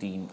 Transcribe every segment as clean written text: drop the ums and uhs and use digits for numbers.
3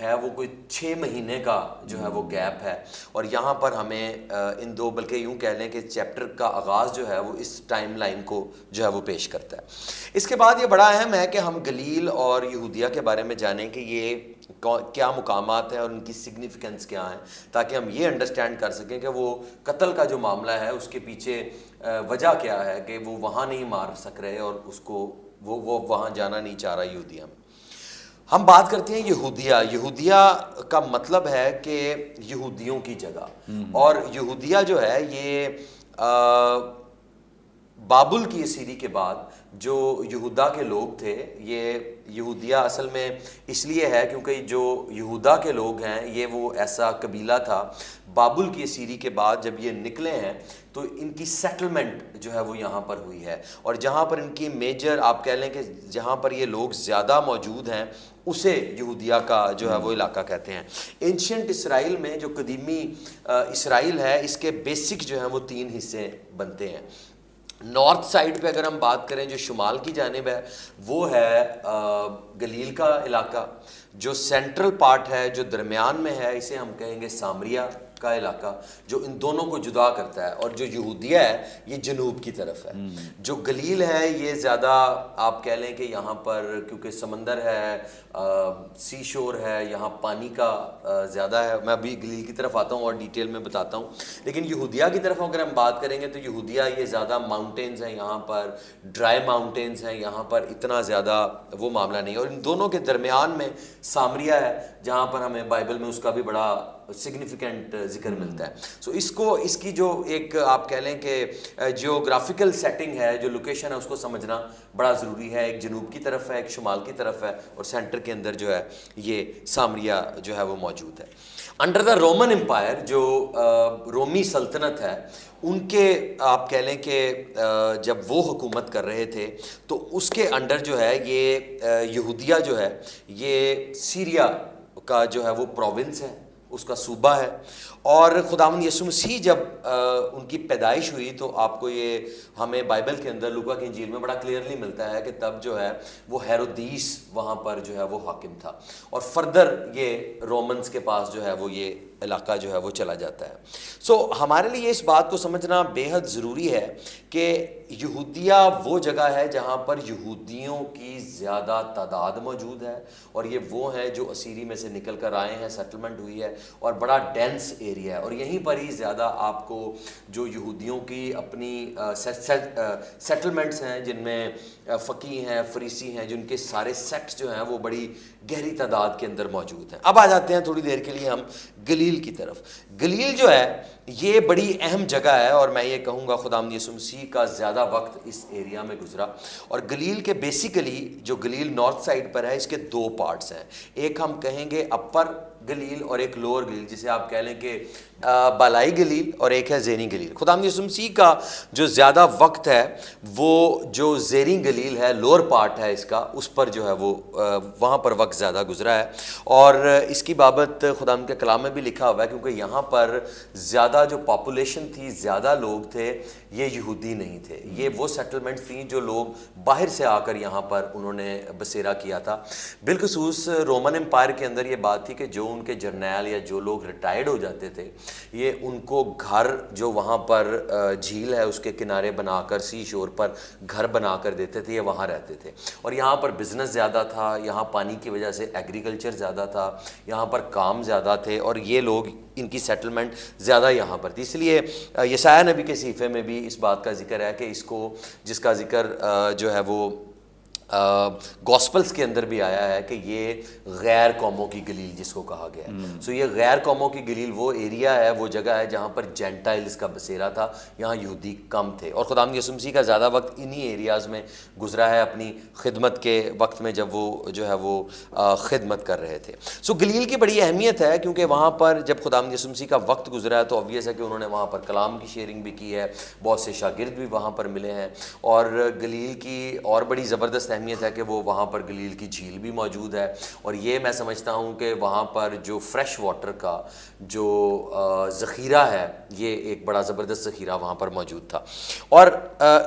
ہے وہ کوئی 6 مہینے کا جو ہے وہ گیپ ہے، اور یہاں پر ہمیں ان دو، بلکہ یوں کہہ لیں کہ چیپٹر کا آغاز جو ہے وہ اس ٹائم لائن کو جو ہے وہ پیش کرتا ہے۔ اس کے بعد یہ بڑا اہم ہے کہ ہم گلیل اور یہودیہ کے بارے میں جانیں کہ یہ کیا مقامات ہیں اور ان کی سگنیفیکنس کیا ہیں، تاکہ ہم یہ انڈرسٹینڈ کر سکیں کہ وہ قتل کا جو معاملہ ہے اس کے پیچھے وجہ کیا ہے کہ وہ وہاں نہیں مار سک رہے اور اس کو وہ وہاں جانا نہیں چاہ رہا یہودیہ میں۔ ہم بات کرتے ہیں یہودیہ۔ یہودیہ کا مطلب ہے کہ یہودیوں کی جگہ، اور یہودیہ جو ہے یہ بابل کی اسیری کے بعد جو یہودا کے لوگ تھے، یہ یہودیہ اصل میں اس لیے ہے کیونکہ جو یہودا کے لوگ ہیں یہ وہ ایسا قبیلہ تھا، بابل کی اسیری کے بعد جب یہ نکلے ہیں تو ان کی سیٹلمنٹ جو ہے وہ یہاں پر ہوئی ہے، اور جہاں پر ان کی میجر آپ کہہ لیں کہ جہاں پر یہ لوگ زیادہ موجود ہیں اسے یہودیہ کا جو ہے وہ علاقہ کہتے ہیں۔ اینشنٹ اسرائیل میں جو قدیمی اسرائیل ہے اس کے بیسک جو ہیں وہ 3 حصے بنتے ہیں۔ نارتھ سائڈ پہ اگر ہم بات کریں جو شمال کی جانب ہے وہ ہے گلیل کا علاقہ، جو سینٹرل پارٹ ہے جو درمیان میں ہے اسے ہم کہیں گے سامریہ کا علاقہ، جو ان دونوں کو جدا کرتا ہے، اور جو یہودیہ ہے یہ جنوب کی طرف ہے۔ جو گلیل ہے یہ زیادہ آپ کہہ لیں کہ یہاں پر کیونکہ سمندر ہے، سی شور ہے، یہاں پانی کا زیادہ ہے، میں ابھی گلیل کی طرف آتا ہوں اور ڈیٹیل میں بتاتا ہوں، لیکن یہودیہ کی طرف اگر ہم بات کریں گے تو یہودیہ یہ زیادہ ماؤنٹینز ہیں، یہاں پر ڈرائی ماؤنٹینز ہیں، یہاں پر اتنا زیادہ وہ معاملہ نہیں ہے، اور ان دونوں کے درمیان میں سامریہ ہے جہاں پر ہمیں بائبل میں اس کا بھی بڑا سگنیفیکنٹ ذکر ملتا ہے۔ سو اس کی جو ایک آپ کہہ لیں کہ جیوگرافیکل سیٹنگ ہے، جو لوکیشن ہے اس کو سمجھنا بڑا ضروری ہے۔ ایک جنوب کی طرف ہے، ایک شمال کی طرف ہے، اور سینٹر کے اندر جو ہے یہ سامریہ جو ہے وہ موجود ہے۔ انڈر دا رومن امپائر، جو رومی سلطنت ہے، ان کے آپ کہہ لیں کہ جب وہ حکومت کر رہے تھے تو اس کے انڈر جو ہے یہ یہودیہ جو ہے یہ سیریا کا جو ہے وہ پروونس ہے، اس کا صوبہ ہے، اور خداوند یسوع مسیح جب ان کی پیدائش ہوئی تو آپ کو یہ ہمیں بائبل کے اندر لوکا کی انجیل میں بڑا کلیئرلی ملتا ہے کہ تب جو ہے وہ ہیرودیس وہاں پر جو ہے وہ حاکم تھا، اور فردر یہ رومنز کے پاس جو ہے وہ یہ علاقہ جو ہے وہ چلا جاتا ہے۔ سو ہمارے لیے اس بات کو سمجھنا بے حد ضروری ہے کہ یہودیہ وہ جگہ ہے جہاں پر یہودیوں کی زیادہ تعداد موجود ہے، اور یہ وہ ہیں جو اسیری میں سے نکل کر آئے ہیں، سیٹلمنٹ ہوئی ہے، اور بڑا ڈینس ایریا ہے، اور یہیں پر ہی زیادہ آپ کو جو یہودیوں کی اپنی سیٹلمنٹس ہیں جن میں فقیہ ہیں، فریسی ہیں، جن کے سارے سیکٹس جو ہیں وہ بڑی گہری تعداد کے اندر موجود ہیں۔ اب آ جاتے ہیں تھوڑی دیر کے لیے ہم گلیل کی طرف۔ گلیل جو ہے یہ بڑی اہم جگہ ہے، اور میں یہ کہوں گا خداوند یسوع مسیح کا زیادہ وقت اس ایریا میں گزرا، اور گلیل کے بیسیکلی جو گلیل نارتھ سائڈ پر ہے اس کے 2 پارٹس ہیں، ایک ہم کہیں گے اپر گلیل اور ایک لوور گلیل، جسے آپ کہہ لیں کہ بالائی گلیل، اور ایک ہے زیریں گلیل۔ خداوند یسوع مسیح کا جو زیادہ وقت ہے وہ جو زیریں گلیل ہے، لوور پارٹ ہے اس کا، اس پر جو ہے وہ وہاں پر وقت زیادہ گزرا ہے، اور اس کی بابت خداوند کے کلام میں بھی لکھا ہوا ہے، کیونکہ یہاں پر زیادہ جو پاپولیشن تھی، زیادہ لوگ تھے، یہ یہودی نہیں تھے، یہ وہ سیٹلمنٹ تھیں جو لوگ باہر سے آ کر یہاں پر انہوں نے بسیرا کیا تھا۔ بالخصوص رومن امپائر کے اندر یہ بات تھی کہ جو ان کے جرنیل یا جو لوگ ریٹائرڈ ہو جاتے تھے، یہ ان کو گھر جو وہاں پر جھیل ہے اس کے کنارے بنا کر، سی شور پر گھر بنا کر دیتے تھے، یہ وہاں رہتے تھے، اور یہاں پر بزنس زیادہ تھا، یہاں پانی کی وجہ سے ایگریکلچر زیادہ تھا، یہاں پر کام زیادہ تھے، اور یہ لوگ ان کی سیٹلمنٹ زیادہ یہاں پر تھی۔ اس لیے یسایہ نبی کے صحیفے میں بھی اس بات کا ذکر ہے کہ اس کو، جس کا ذکر جو ہے وہ گاسپلز کے اندر بھی آیا ہے کہ یہ غیر قوموں کی گلیل جس کو کہا گیا ہے۔ سو یہ غیر قوموں کی گلیل وہ ایریا ہے، وہ جگہ ہے جہاں پر جینٹائلز کا بسیرا تھا، یہاں یہودی کم تھے، اور خداوند یسوع مسیح کا زیادہ وقت انہی ایریاز میں گزرا ہے اپنی خدمت کے وقت میں، جب وہ جو ہے وہ خدمت کر رہے تھے۔ سو گلیل کی بڑی اہمیت ہے کیونکہ وہاں پر جب خداوند یسوع مسیح کا وقت گزرا ہے تو obvious ہے کہ انہوں نے وہاں پر کلام کی شیئرنگ بھی کی ہے، بہت سے شاگرد بھی وہاں پر ملے ہیں، اور گلیل کی اور بڑی زبردست اہمیت ہے کہ وہ وہاں پر گلیل کی جھیل بھی موجود ہے، اور یہ میں سمجھتا ہوں کہ وہاں پر جو فریش واٹر کا جو ذخیرہ ہے، یہ ایک بڑا زبردست ذخیرہ وہاں پر موجود تھا، اور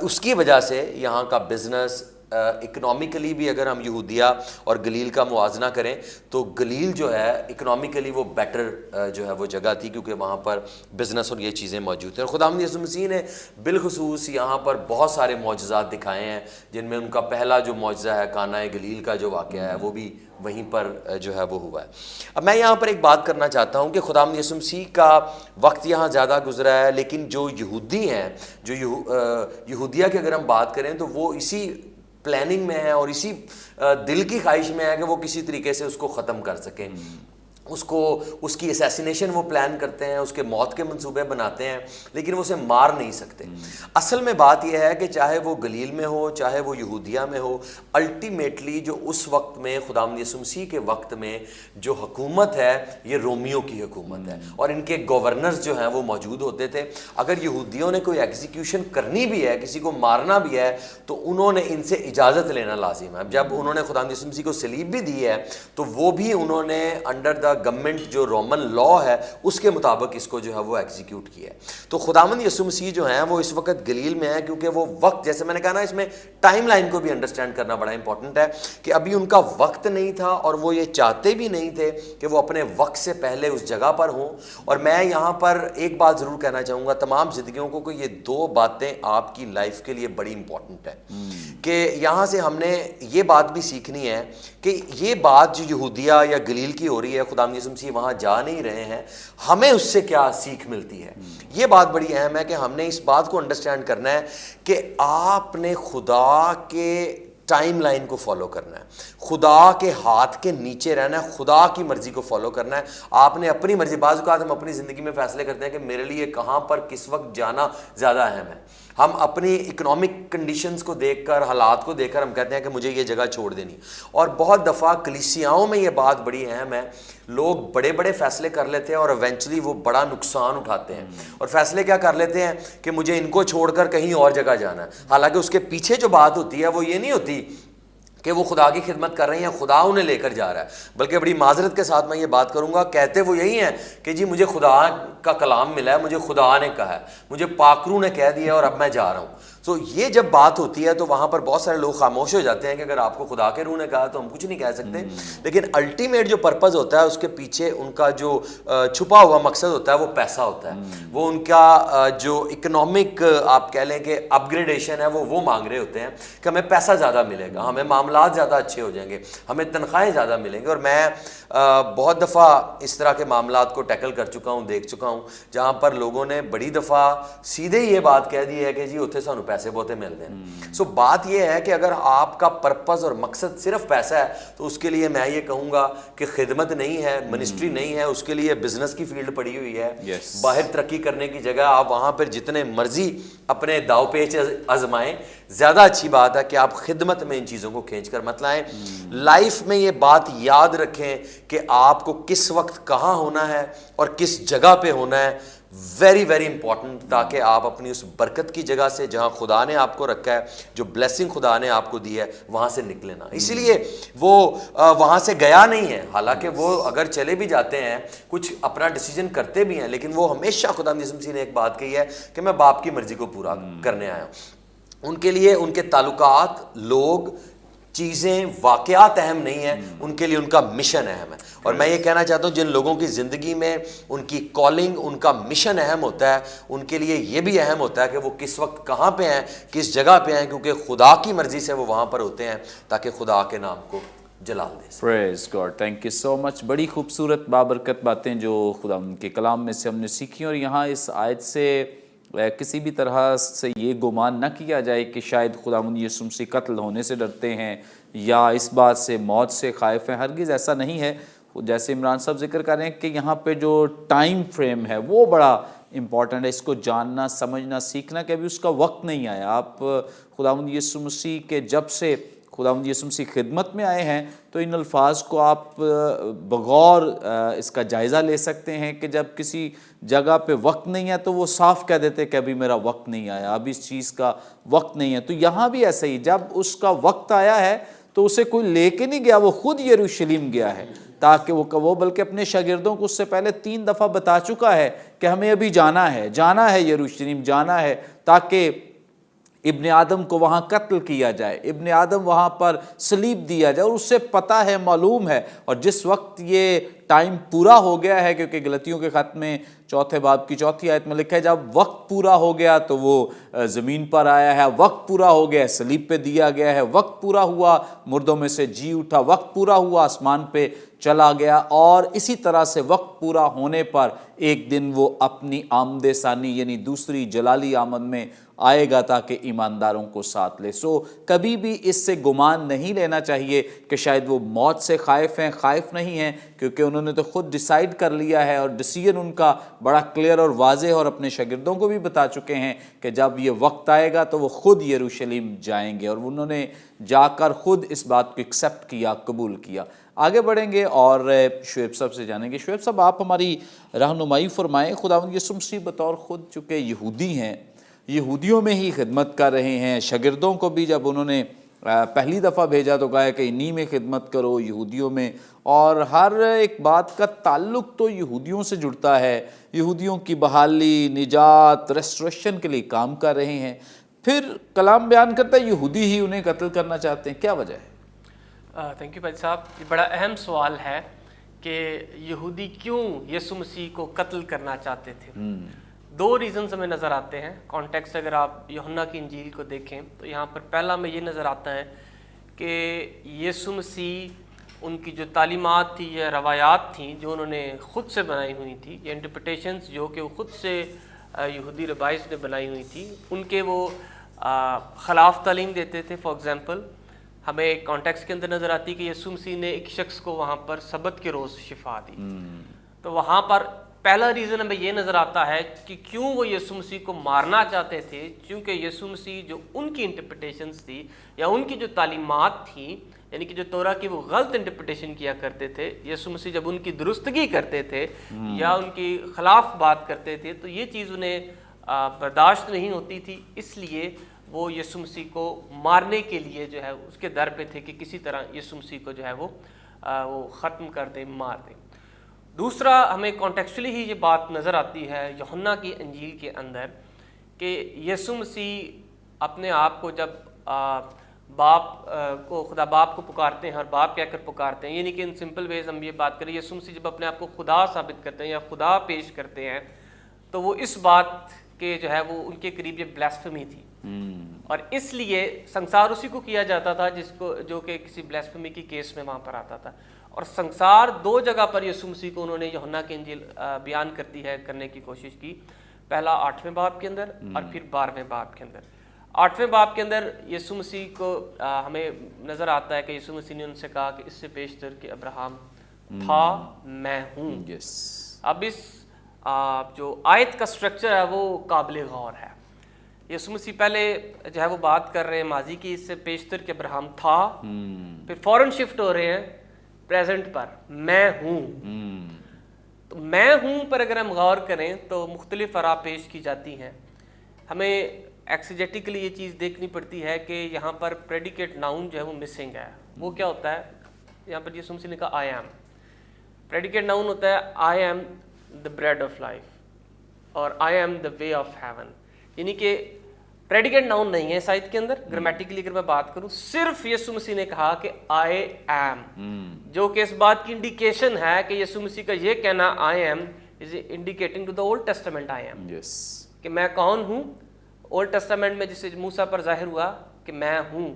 اس کی وجہ سے یہاں کا بزنس اکنامکلی بھی اگر ہم یہودیہ اور گلیل کا موازنہ کریں تو گلیل جو ہے اکنامکلی وہ بیٹر جو ہے وہ جگہ تھی، کیونکہ وہاں پر بزنس اور یہ چیزیں موجود ہیں. اور خداوند یسوع مسیح نے بالخصوص یہاں پر بہت سارے معجزات دکھائے ہیں، جن میں ان کا پہلا جو معجزہ ہے کانا گلیل کا جو واقعہ ہے وہ بھی وہیں پر جو ہے وہ ہوا ہے. اب میں یہاں پر ایک بات کرنا چاہتا ہوں کہ خداوند یسوع مسیح کا وقت یہاں زیادہ گزرا ہے، لیکن جو یہودی ہیں، جو یہودیہ کی اگر ہم بات کریں تو وہ اسی پلاننگ میں ہے اور اسی دل کی خواہش میں ہے کہ وہ کسی طریقے سے اس کو ختم کر سکیں، اس کی اسیسینیشن وہ پلان کرتے ہیں، اس کے موت کے منصوبے بناتے ہیں، لیکن وہ اسے مار نہیں سکتے. اصل میں بات یہ ہے کہ چاہے وہ گلیل میں ہو چاہے وہ یہودیہ میں ہو، الٹیمیٹلی جو اس وقت میں خداوند یسوع مسیح کے وقت میں جو حکومت ہے یہ رومیوں کی حکومت ہے، اور ان کے گورنرز جو ہیں وہ موجود ہوتے تھے. اگر یہودیوں نے کوئی ایگزیکیوشن کرنی بھی ہے، کسی کو مارنا بھی ہے، تو انہوں نے ان سے اجازت لینا لازم ہے. جب انہوں نے خداوند یسوع مسیح کو صلیب بھی دی ہے تو وہ بھی انہوں نے انڈر دا گورنمنٹ جو رومن لا ہے اس کے مطابق اس کو جو ہے وہ ایگزیکیوٹ کیا ہے. تو خداوند یسوع مسیح جو ہیں وہ اس وقت گلیل میں ہیں، کیونکہ وہ وقت، جیسے میں نے کہا نا، اس میں ٹائم لائن کو بھی انڈرسٹینڈ کرنا بڑا امپورٹنٹ ہے کہ ابھی ان کا وقت نہیں تھا اور وہ یہ چاہتے بھی نہیں تھے کہ وہ اپنے وقت سے پہلے اس جگہ پر ہوں. اور میں یہاں پر ایک بات ضرور کہنا چاہوں گا تمام زندگیوں کو کہ یہ دو باتیں آپ کی لائف کے لیے بڑی امپورٹنٹ ہے، کہ یہاں سے ہم نے یہ بات بھی سیکھنی ہے کہ یہ بات جو یہودیہ یا گلیل کی ہو رہی ہے، خداوند یسوع مسیح وہاں جا نہیں رہے ہیں، ہمیں اس سے کیا سیکھ ملتی ہے. یہ بات بڑی اہم ہے کہ ہم نے اس بات کو انڈرسٹینڈ کرنا ہے کہ آپ نے خدا کے ٹائم لائن کو فالو کرنا ہے، خدا کے ہاتھ کے نیچے رہنا ہے، خدا کی مرضی کو فالو کرنا ہے. آپ نے اپنی مرضی، بعض اوقات ہم اپنی زندگی میں فیصلے کرتے ہیں کہ میرے لیے کہاں پر کس وقت جانا زیادہ اہم ہے. ہم اپنی اکنامک کنڈیشنز کو دیکھ کر، حالات کو دیکھ کر ہم کہتے ہیں کہ مجھے یہ جگہ چھوڑ دینی. اور بہت دفعہ کلیسیاؤں میں یہ بات بڑی اہم ہے، لوگ بڑے بڑے فیصلے کر لیتے ہیں اور ایونچولی وہ بڑا نقصان اٹھاتے ہیں، اور فیصلے کیا کر لیتے ہیں کہ مجھے ان کو چھوڑ کر کہیں اور جگہ جانا ہے. حالانکہ اس کے پیچھے جو بات ہوتی ہے وہ یہ نہیں ہوتی کہ وہ خدا کی خدمت کر رہے ہیں، خدا انہیں لے کر جا رہا ہے، بلکہ بڑی معذرت کے ساتھ میں یہ بات کروں گا، کہتے وہ یہی ہیں کہ جی مجھے خدا کا کلام ملا ہے، مجھے خدا نے کہا ہے، مجھے پاکرو نے کہہ دیا اور اب میں جا رہا ہوں. تو یہ جب بات ہوتی ہے تو وہاں پر بہت سارے لوگ خاموش ہو جاتے ہیں کہ اگر آپ کو خدا کے روح نے کہا تو ہم کچھ نہیں کہہ سکتے. لیکن الٹیمیٹ جو پرپز ہوتا ہے، اس کے پیچھے ان کا جو چھپا ہوا مقصد ہوتا ہے وہ پیسہ ہوتا ہے. وہ ان کا جو اکنامک آپ کہہ لیں کہ اپ گریڈیشن ہے وہ مانگ رہے ہوتے ہیں کہ ہمیں پیسہ زیادہ ملے گا، ہمیں معاملات زیادہ اچھے ہو جائیں گے، ہمیں تنخواہیں زیادہ ملیں گے. اور میں بہت دفعہ اس طرح کے معاملات کو ٹیکل کر چکا ہوں، دیکھ چکا ہوں، جہاں پر لوگوں نے بڑی دفعہ سیدھے یہ بات کہہ دی ہے کہ جی اتنے سانو پیسے بہتے مل دیں. سو بات یہ ہے کہ اگر آپ کا پرپز اور مقصد صرف پیسہ ہے تو اس کے لیے میں یہ کہوں گا کہ خدمت نہیں ہے، منسٹری نہیں ہے، اس کے لیے بزنس کی فیلڈ پڑی ہوئی ہے. باہر ترقی کرنے کی جگہ آپ وہاں پر جتنے مرضی اپنے داؤ پیچ آزمائیں، زیادہ اچھی بات ہے کہ آپ خدمت میں ان چیزوں کو کھینچ کر مت لائیں. لائف میں یہ بات یاد رکھیں کہ آپ کو کس وقت کہاں ہونا ہے اور کس جگہ پہ ہونا ہے، ویری ویری امپورٹنٹ، تاکہ آپ اپنی اس برکت کی جگہ سے جہاں خدا نے آپ کو رکھا ہے، جو بلیسنگ خدا نے آپ کو دی ہے، وہاں سے نکلے نا. اسی لیے وہ وہاں سے گیا نہیں ہے، حالانکہ وہ اگر چلے بھی جاتے ہیں، کچھ اپنا ڈیسیجن کرتے بھی ہیں، لیکن وہ ہمیشہ خدا یسوع مسیح نے ایک بات کہی ہے کہ میں باپ کی مرضی کو پورا کرنے آیا ہوں. ان کے لیے ان کے تعلقات، لوگ، چیزیں، واقعات اہم نہیں ہیں، ان کے لیے ان کا مشن اہم ہے. اور میں یہ کہنا چاہتا ہوں جن لوگوں کی زندگی میں ان کی کالنگ، ان کا مشن اہم ہوتا ہے، ان کے لیے یہ بھی اہم ہوتا ہے کہ وہ کس وقت کہاں پہ ہیں، کس جگہ پہ ہیں، کیونکہ خدا کی مرضی سے وہ وہاں پر ہوتے ہیں تاکہ خدا کے نام کو جلال دے. پریز God, thank you so much. بڑی خوبصورت بابرکت باتیں جو خدا ان کے کلام میں سے ہم نے سیکھی، اور یہاں اس آیت سے کسی بھی طرح سے یہ گمان نہ کیا جائے کہ شاید خداوند یسوع مسیح قتل ہونے سے ڈرتے ہیں یا اس بات سے موت سے خائف ہیں. ہرگز ایسا نہیں ہے. جیسے عمران صاحب ذکر کر رہے ہیں کہ یہاں پہ جو ٹائم فریم ہے وہ بڑا امپورٹنٹ ہے، اس کو جاننا، سمجھنا، سیکھنا کہ ابھی اس کا وقت نہیں آیا. آپ خداوند یسوع مسیح کے جب سے خداوند یسوع مسیح خدمت میں آئے ہیں تو ان الفاظ کو آپ بغور اس کا جائزہ لے سکتے ہیں کہ جب کسی جگہ پہ وقت نہیں ہے تو وہ صاف کہہ دیتے کہ ابھی میرا وقت نہیں آیا، ابھی اس چیز کا وقت نہیں ہے. تو یہاں بھی ایسا ہی، جب اس کا وقت آیا ہے تو اسے کوئی لے کے نہیں گیا، وہ خود یروشلم گیا ہے تاکہ وہ بلکہ اپنے شاگردوں کو اس سے پہلے 3 دفعہ بتا چکا ہے کہ ہمیں ابھی جانا ہے یروشلم جانا ہے، تاکہ ابن آدم کو وہاں قتل کیا جائے, ابن آدم وہاں پر صلیب دیا جائے, اور اس سے پتہ ہے, معلوم ہے. اور جس وقت یہ ٹائم پورا ہو گیا ہے, کیونکہ غلطیوں کے خط میں 4 باب کی 4 آیت میں لکھا ہے جب وقت پورا ہو گیا تو وہ زمین پر آیا ہے, وقت پورا ہو گیا صلیب پہ دیا گیا ہے, وقت پورا ہوا مردوں میں سے جی اٹھا, وقت پورا ہوا آسمان پہ چلا گیا, اور اسی طرح سے وقت پورا ہونے پر ایک دن وہ اپنی آمد ثانی یعنی دوسری جلالی آمد میں آئے گا تاکہ ایمانداروں کو ساتھ لے. سو کبھی بھی اس سے گمان نہیں لینا چاہیے کہ شاید وہ موت سے خائف ہیں. خائف نہیں ہیں, کیونکہ انہوں نے تو خود ڈیسائیڈ کر لیا ہے, اور ڈیسیژن ان کا بڑا کلیئر اور واضح, اور اپنے شاگردوں کو بھی بتا چکے ہیں کہ جب یہ وقت آئے گا تو وہ خود یروشلم جائیں گے, اور انہوں نے جا کر خود اس بات کو ایکسیپٹ کیا, قبول کیا. آگے بڑھیں گے اور شعیب صاحب سے جانیں گے. شعیب صاحب, آپ ہماری رہنمائی فرمائیں. خداوند یسوع مسیح بطور خود چونکہ یہودی ہیں, یہودیوں میں ہی خدمت کر رہے ہیں. شاگردوں کو بھی جب انہوں نے پہلی دفعہ بھیجا تو کہا کہ انہی میں خدمت کرو, یہودیوں میں, اور ہر ایک بات کا تعلق تو یہودیوں سے جڑتا ہے. یہودیوں کی بحالی, نجات, ریسٹوریشن کے لیے کام کر رہے ہیں. پھر کلام بیان کرتا ہے یہودی ہی انہیں قتل کرنا چاہتے ہیں, کیا وجہ ہے؟ تھینک یو بھائی صاحب. یہ بڑا اہم سوال ہے کہ یہودی کیوں یسوع مسیح کو قتل کرنا چاہتے تھے. 2 ریزنز ہمیں نظر آتے ہیں. کانٹیکسٹ اگر آپ یوحنا کی انجیل کو دیکھیں تو یہاں پر پہلا میں یہ نظر آتا ہے کہ یسوع مسیح ان کی جو تعلیمات تھی یا روایات تھیں جو انہوں نے خود سے بنائی ہوئی تھی, یا انٹرپریٹیشنز جو کہ وہ خود سے یہودی ربائز نے بنائی ہوئی تھی, ان کے وہ خلاف تعلیم دیتے تھے. فار ایگزامپل ہمیں ایک کانٹیکسٹ کے اندر نظر آتی ہے کہ یسوع مسیح نے ایک شخص کو وہاں پر سبت کے روز شفا دی. تو وہاں پر پہلا ریزن ہمیں یہ نظر آتا ہے کہ کیوں وہ یسوع مسیح کو مارنا چاہتے تھے, کیونکہ یسوع مسیح جو ان کی انٹرپریٹیشنز تھی یا ان کی جو تعلیمات تھیں, یعنی کہ جو تورا کی وہ غلط انٹرپریٹیشن کیا کرتے تھے, یسوع مسیح جب ان کی درستگی کرتے تھے یا ان کی خلاف بات کرتے تھے تو یہ چیز انہیں برداشت نہیں ہوتی تھی. اس لیے وہ یسوع مسیح کو مارنے کے لیے جو ہے اس کے در پہ تھے کہ کسی طرح یسوع مسیح کو جو ہے وہ ختم کر دیں, مار دیں. دوسرا ہمیں کانٹیکسچولی ہی یہ بات نظر آتی ہے یوحنا کی انجیل کے اندر کہ یسوع مسیح اپنے آپ کو جب باپ کو, خدا باپ کو پکارتے ہیں اور باپ کہہ کر پکارتے ہیں, یعنی کہ ان سمپل ویز ہم یہ بات کریں, یسوع مسیح جب اپنے آپ کو خدا ثابت کرتے ہیں یا خدا پیش کرتے ہیں تو وہ اس بات کے جو ہے وہ ان کے قریب یہ بلیسفمی تھی. اور اس لیے سنسار اسی کو کیا جاتا تھا جس کو جو کہ کسی بلیسفمی کی کیس میں وہاں پر آتا تھا. اور سنسار 2 جگہ پر یسوع مسیح کو انہوں نے یوحنا کی انجیل بیان کرتی ہے کرنے کی کوشش کی. پہلا 8ویں باب کے اندر اور پھر 12ویں باب کے اندر. 8ویں باب کے اندر یسوع مسیح کو ہمیں نظر آتا ہے کہ یسوع مسیح نے ان سے کہا کہ اس سے بیشتر کہ ابراہم تھا میں ہوں. اب اس جو آیت کا سٹرکچر ہے وہ قابل غور ہے. یسوع مسیح پہلے جو ہے وہ بات کر رہے ہیں ماضی کی, اس سے بیشتر کہ ابراہم تھا, پھر فوراً شفٹ ہو رہے ہیں پریزنٹ پر, میں ہوں. تو میں ہوں پر اگر ہم غور کریں تو مختلف آراء پیش کی جاتی ہیں. ہمیں ایکسیجیٹیکلی یہ چیز دیکھنی پڑتی ہے کہ یہاں پر پریڈیکیٹ ناؤن جو ہے وہ مسنگ ہے. وہ کیا ہوتا ہے؟ یہاں پر یسوع مسیح نے کہا آئی ایم. پریڈیکیٹ ناؤن ہوتا ہے I am the bread of life اور I am the way of heaven. یعنی کہ پریڈیکیٹ ناؤن نہیں ہے اس آیت کے اندر. گرامیٹیکلی اگر میں بات کروں, صرف یسوع مسیح نے کہا کہ آئی ایم, جو کہ اس بات کی انڈیکیشن ہے کہ یسوع مسیح کا یہ کہنا I am is indicating to the old testament I am, کہ میں کون ہوں. اولڈ ٹیسٹامنٹ میں جسے موسیٰ پر ظاہر ہوا کہ میں ہوں,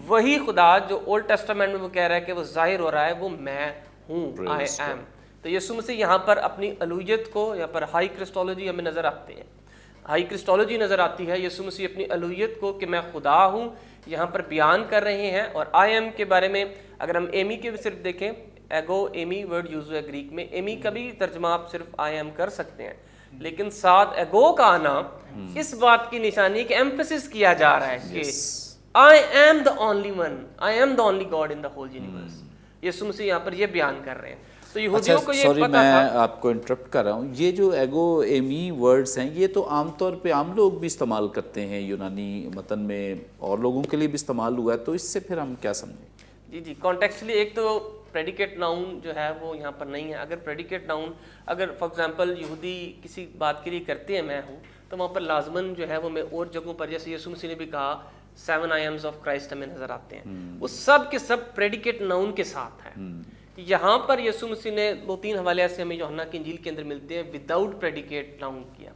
وہی خدا جو اولڈ ٹیسٹامنٹ میں وہ کہہ رہا ہے کہ وہ ظاہر ہو رہا ہے وہ میں ہوں, آئی ایم. تو یسوع مسیح یہاں پر اپنی الوہیت کو, یہاں پر ہائی کرسٹولوجی ہمیں نظر آتے ہیں, ہائی کرسٹولوجی نظر آتی ہے. یسوع مسیح اپنی الوہیت کو کہ میں خدا ہوں یہاں پر بیان کر رہے ہیں. اور آئی ایم کے بارے میں اگر ہم ایمی کے صرف دیکھیں, ایگو ایمی ورڈ یوز ہوا ہے گریک میں. ایمی کا بھی ترجمہ آپ صرف آئی ایم کر سکتے ہیں, لیکن ساتھ ایگو کا آنا اس بات کی نشانی کہ ایمفیسس کیا جا رہا ہے کہ آئی am the only one, I am the only God in the whole universe. یسوع مسیح یہاں پر یہ بیان کر رہے ہیں. تو یہودیوں کو یہ پتہ تھا. میں آپ کو انٹرپٹ کر رہا ہوں. یہ جو ایگو ایمی ورڈز ہیں یہ تو عام طور پہ عام لوگ بھی استعمال کرتے ہیں, یونانی متن میں اور لوگوں کے لیے بھی استعمال ہوا ہے, تو اس سے پھر ہم کیا سمجھیں؟ جی کانٹیکسچولی ایک تو پریڈیکیٹ ناؤن جو ہے وہ یہاں پر نہیں ہے. اگر پریڈیکیٹ ناؤن اگر فار ایگزامپل یہودی کسی بات کے لیے کرتے ہیں میں ہوں, تو وہاں پر لازماً جو ہے وہ میں اور جگہوں پر جیسے یسوع مسیح نے بھی کہا 7 I Ams of Christ ہمیں نظر آتے ہیں، وہ سب کے سب پریڈیکیٹ ناؤن کے ساتھ ہیں. یہاں پر یسوع مسیح نے 2-3 حوالے ایسے ہمیں یوحنا کی انجیل کے اندر ملتے ہیں وداؤٹ پریڈیکیٹ ناؤن کیا،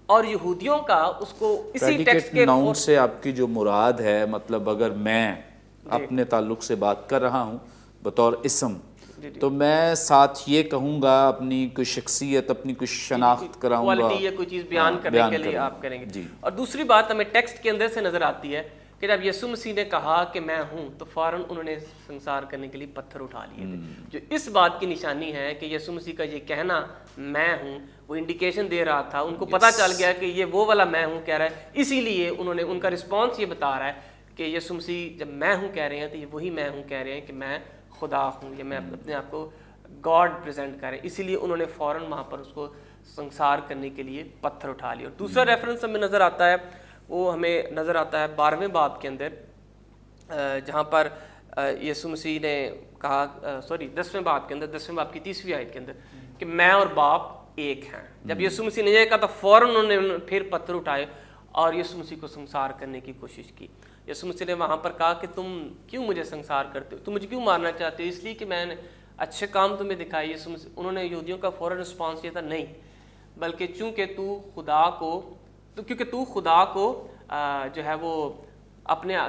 اور یہودیوں کا اس کو اسی ٹیکسٹ کے ناؤن سے آپ کی جو مراد ہے، مطلب اگر میں اپنے تعلق سے بات کر رہا ہوں بطور اسم، تو میں ساتھ یہ کہوں گا اپنی کوئی شخصیت، اپنی کوئی شناخت کراؤں گا، کوالٹی یا کوئی چیز بیان کرنے کے لیے آپ کریں گے. اور دوسری بات ہمیں ٹیکسٹ کے اندر سے نظر آتی ہے کہ جب یسوع مسیح نے کہا کہ میں ہوں تو فوراً انہوں نے سنسار کرنے کے لیے پتھر اٹھا لیے تھے، جو اس بات کی نشانی ہے کہ یسوع مسیح کا یہ کہنا میں ہوں وہ انڈیکیشن دے رہا تھا، ان کو پتہ چل گیا کہ یہ وہ والا میں ہوں کہہ رہا ہے، اسی لیے انہوں نے ان کا رسپانس یہ بتا رہا ہے کہ یسوع مسیح جب میں ہوں کہہ رہے ہیں تو یہ وہی میں ہوں کہہ رہے ہیں کہ میں خدا ہوں، یا میں اپنے آپ کو گاڈ پریزنٹ کریں، اسی لیے انہوں نے فوراً وہاں پر اس کو سنسار کرنے کے لیے پتھر اٹھا لیا. اور دوسرا ریفرنس ہمیں نظر آتا ہے، وہ ہمیں نظر آتا ہے 12ویں باب کے اندر، جہاں پر یسوع مسیح نے کہا 10ویں باب کے اندر، 10ویں باب کی 30ویں آیت کے اندر کہ میں اور باپ ایک ہیں. جب یسوع مسیح نے یہ کہا تو فوراً انہوں نے پھر پتھر اٹھائے اور یسوع مسیح کو سنسار کرنے کی کوشش کی. یسوع مسیح نے وہاں پر کہا کہ تم کیوں مجھے سنسار کرتے ہو، تم مجھے کیوں مارنا چاہتے ہو، اس لیے کہ میں نے اچھے کام تمہیں دکھائے. یسوع مسیح، انہوں نے یہودیوں کا فوراً رسپانس یہ تھا نہیں، بلکہ کیونکہ تو خدا کو جو ہے وہ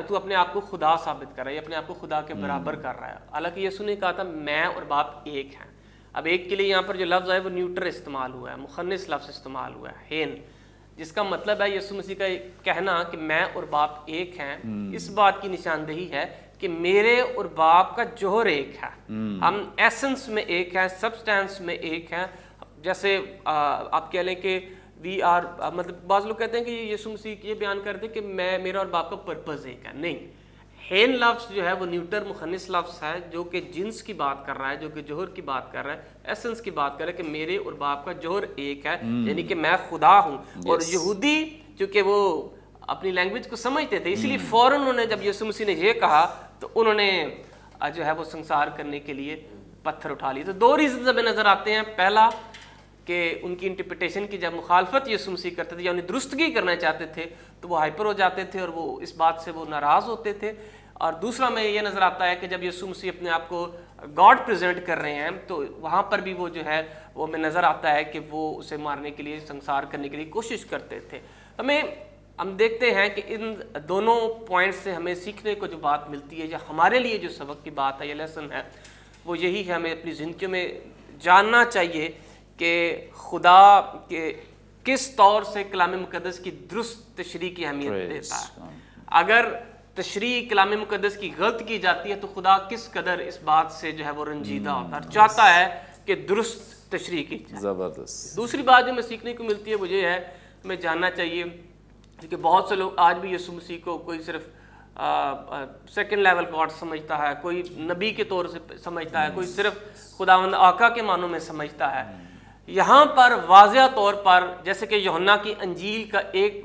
تو اپنے آپ کو خدا ثابت کر رہا ہے، اپنے آپ کو خدا کے برابر کر رہا ہے. حالانکہ یسوع نے کہا تھا میں اور باپ ایک ہیں. اب ایک کے لیے یہاں پر جو لفظ ہے وہ نیوٹر استعمال ہوا ہے، مخنث لفظ استعمال ہوا ہے ہین، جس کا مطلب ہے یسوع مسیح کا کہنا کہ میں اور باپ ایک ہیں، اس بات کی نشاندہی ہے کہ میرے اور باپ کا جوہر ایک ہے، ہم ایسنس میں ایک ہیں، سبسٹینس میں ایک ہیں. جیسے آپ کہہ لیں کہ وی آر، مطلب بعض لوگ کہتے ہیں کہ یسوع مسیح یہ بیان کرتے کہ میرا اور باپ کا پرپز ایک ہے. نہیں، ہین لفظ جو ہے وہ نیوٹر مخنث لفظ ہے جو کہ جنس کی بات کر رہا ہے، جو کہ جوہر کی بات کر رہا ہے، ایسنس کی بات کر رہا ہے کہ میرے اور باپ کا جوہر ایک ہے، یعنی کہ میں خدا ہوں. اور یہودی چونکہ وہ اپنی لینگویج کو سمجھتے تھے، اسی لیے فوراً انہوں نے جب یسوع مسیح نے یہ کہا تو انہوں نے جو ہے وہ سنسار کرنے کے لیے پتھر اٹھا لیے. تو 2 ریزنز ہمیں نظر آتے ہیں. پہلا کہ ان کی انٹرپریٹیشن کی جب مخالفت یسوع مسیح کرتے تھے یا انہیں درستگی کرنا چاہتے تھے تو وہ ہائپر ہو جاتے تھے اور وہ اس بات سے وہ ناراض ہوتے تھے. اور دوسرا میں یہ نظر آتا ہے کہ جب یسوع مسیح اپنے آپ کو گاڈ پریزنٹ کر رہے ہیں تو وہاں پر بھی وہ جو ہے وہ ہمیں نظر آتا ہے کہ وہ اسے مارنے کے لیے، سنسار کرنے کے لیے کوشش کرتے تھے. ہم دیکھتے ہیں کہ ان دونوں پوائنٹس سے ہمیں سیکھنے کو جو بات ملتی ہے یا ہمارے لیے جو سبق کی بات ہے یا لیسن ہے وہ یہی ہے، ہمیں اپنی زندگیوں میں جاننا چاہیے کہ خدا کے کس طور سے کلام مقدس کی درست تشریح کی اہمیت دیتا ہے. اگر تشریح کلام مقدس کی غلط کی جاتی ہے تو خدا کس قدر اس بات سے جو ہے وہ رنجیدہ ہوتا ہے، چاہتا ہے کہ درست تشریح کی جائے. زبردست. دوسری بات جو ہمیں سیکھنے کو ملتی ہے وہ یہ ہے، ہمیں جاننا چاہیے کہ بہت سے لوگ آج بھی یسوع مسیح کو کوئی صرف سیکنڈ لیول گاڈ سمجھتا ہے، کوئی نبی کے طور سے سمجھتا ہے، کوئی صرف خداوند آقا کے معنوں میں سمجھتا ہے. یہاں پر واضح طور پر جیسے کہ یوحنا کی انجیل کا ایک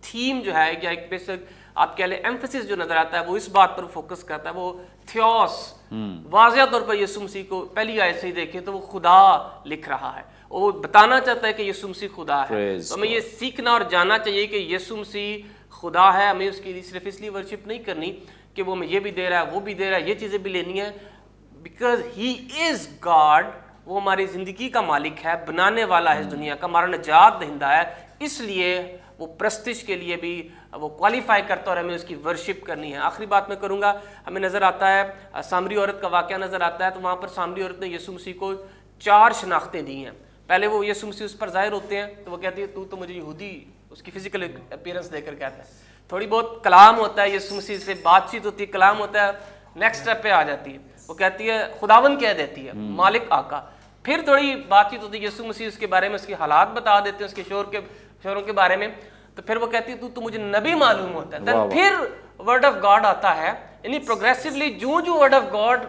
تھیم جو ہے یا ایک بیسک آپ کہہ لیں ایمفیسس جو نظر آتا ہے وہ اس بات پر فوکس کرتا ہے، وہ تھیوس. واضح طور پر یسوع مسیح کو پہلی آیت سے ہی دیکھیں تو وہ خدا لکھ رہا ہے، وہ بتانا چاہتا ہے کہ یسوع مسیح خدا ہے. تو ہمیں یہ سیکھنا اور جاننا چاہیے کہ یسوع مسیح خدا ہے. ہمیں اس کی صرف اس لیے ورشپ نہیں کرنی کہ وہ ہمیں یہ بھی دے رہا ہے وہ بھی دے رہا ہے، یہ چیزیں بھی لینی ہے، بیکاز ہی از گاڈ. وہ ہماری زندگی کا مالک ہے، بنانے والا ہے اس دنیا کا، ہمارا نجات دہندہ ہے، اس لیے وہ پرستش کے لیے بھی وہ کوالیفائی کرتا اور ہمیں اس کی ورشپ کرنی ہے. آخری بات میں کروں گا، ہمیں نظر آتا ہے سامری عورت کا واقعہ نظر آتا ہے، تو وہاں پر سامری عورت نے یسوع مسیح کو 4 شناختیں دی ہیں. پہلے وہ یسوع مسیح اس پر ظاہر ہوتے ہیں تو وہ کہتی ہے تو مجھے یہودی، اس کی فزیکل اپیرنس دے کر کہتا ہے. تھوڑی بہت کلام ہوتا ہے، یسوع مسیح سے بات چیت ہوتی ہے، کلام ہوتا ہے، نیکسٹ اسٹیپ پہ آ جاتی ہے، وہ کہتی ہے خداوند کہہ دیتی ہے، مالک آقا. پھر تھوڑی بات چیت ہوتی ہے، یسوع مسیح اس کے بارے میں اس کے حالات بتا دیتے ہیں، اس کے شوہروں کے بارے میں، تو پھر وہ کہتی ہے تو مجھے نبی معلوم ہوتا ہے. پھر ورڈ آف گاڈ آتا ہے، یعنی پروگریسولی جو ورڈ آف گاڈ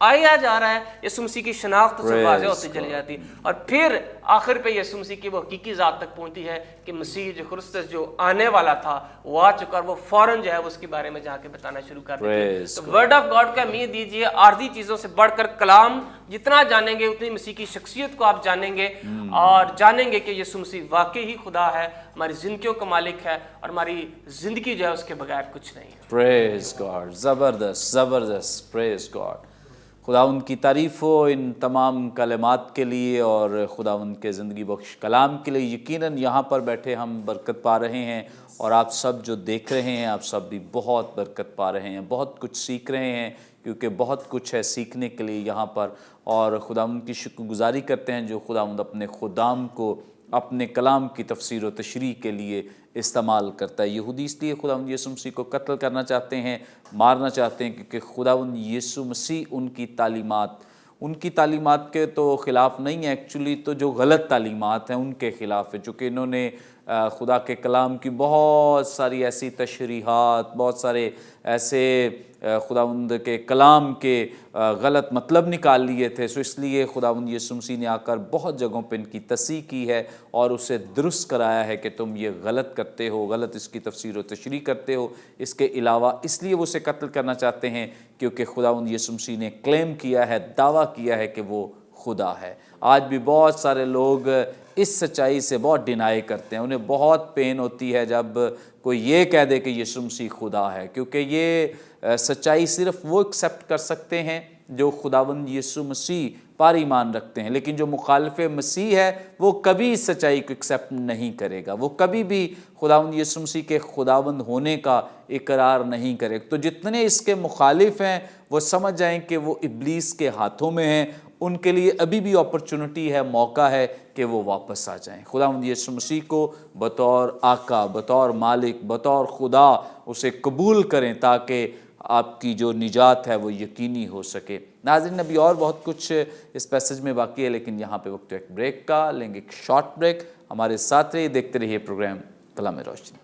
آیا جا رہا ہے، یسوع مسیح کی شناخت سے واضح ہوتی چلی جاتی، اور پھر آخر پہ یسوع مسیح کی وہ حقیقی ذات تک پہنچتی ہے کہ مسیح جو خرسطس جو آنے والا تھا وہ آ چکا، اور وہ فوراً جو ہے اس کے بارے میں جا کے بتانا شروع کر دیتے ہیں۔ تو ورڈ آف گاڈ کا امید دیجیے، عارضی چیزوں سے بڑھ کر کلام جتنا جانیں گے اتنی مسیح کی شخصیت کو آپ جانیں گے، اور جانیں گے کہ یسوع مسیح واقعی ہی خدا ہے، ہماری زندگیوں کا مالک ہے، اور ہماری زندگی جو ہے اس کے بغیر کچھ نہیں ہے۔ پریز گاڈ، زبردست زبردست، پریز گاڈ۔ خدا ان کی تعریف ہو ان تمام کلمات کے لیے اور خدا ان کے زندگی بخش کلام کے لیے۔ یقیناً یہاں پر بیٹھے ہم برکت پا رہے ہیں، اور آپ سب جو دیکھ رہے ہیں آپ سب بھی بہت برکت پا رہے ہیں، بہت کچھ سیکھ رہے ہیں، کیونکہ بہت کچھ ہے سیکھنے کے لیے یہاں پر، اور خدا ان کی شکر گزاری کرتے ہیں جو خدا اپنے خدام کو اپنے کلام کی تفسیر و تشریح کے لیے استعمال کرتا ہے۔ یہودی اس لیے خدا یسوع مسیح کو قتل کرنا چاہتے ہیں، مارنا چاہتے ہیں، کیونکہ خدا یسوع مسیح ان کی تعلیمات کے تو خلاف نہیں ہے، ایکچولی تو جو غلط تعلیمات ہیں ان کے خلاف ہے، چونکہ انہوں نے خدا کے کلام کی بہت ساری ایسی تشریحات، بہت سارے ایسے خداوند کے کلام کے غلط مطلب نکال لیے تھے، سو اس لیے خداوند یسوع مسیح نے آ کر بہت جگہوں پہ ان کی تصحیح کی ہے اور اسے درست کرایا ہے کہ تم یہ غلط کرتے ہو، غلط اس کی تفسیر و تشریح کرتے ہو۔ اس کے علاوہ اس لیے وہ اسے قتل کرنا چاہتے ہیں کیونکہ خداوند یسوع مسیح نے کلیم کیا ہے، دعویٰ کیا ہے کہ وہ خدا ہے۔ آج بھی بہت سارے لوگ اس سچائی سے بہت ڈینائی کرتے ہیں، انہیں بہت پین ہوتی ہے جب کوئی یہ کہہ دے کہ یسوع مسیح خدا ہے، کیونکہ یہ سچائی صرف وہ ایکسیپٹ کر سکتے ہیں جو خداوند یسوع مسیح پر ایمان رکھتے ہیں، لیکن جو مخالف مسیح ہے وہ کبھی اس سچائی کو ایکسیپٹ نہیں کرے گا، وہ کبھی بھی خداوند یسوع مسیح کے خداوند ہونے کا اقرار نہیں کرے گا۔ تو جتنے اس کے مخالف ہیں وہ سمجھ جائیں کہ وہ ابلیس کے ہاتھوں میں ہیں، ان کے لیے ابھی بھی اپرچونٹی ہے، موقع ہے کہ وہ واپس آ جائیں، خداوند یسوع مسیح کو بطور آقا، بطور مالک، بطور خدا اسے قبول کریں تاکہ آپ کی جو نجات ہے وہ یقینی ہو سکے۔ ناظرین، ابھی اور بہت کچھ اس پیسج میں باقی ہے، لیکن یہاں پہ وقت ایک بریک کا، لیں گے ایک شارٹ بریک۔ ہمارے ساتھ رہیے، دیکھتے رہیے پروگرام کلام روشنی۔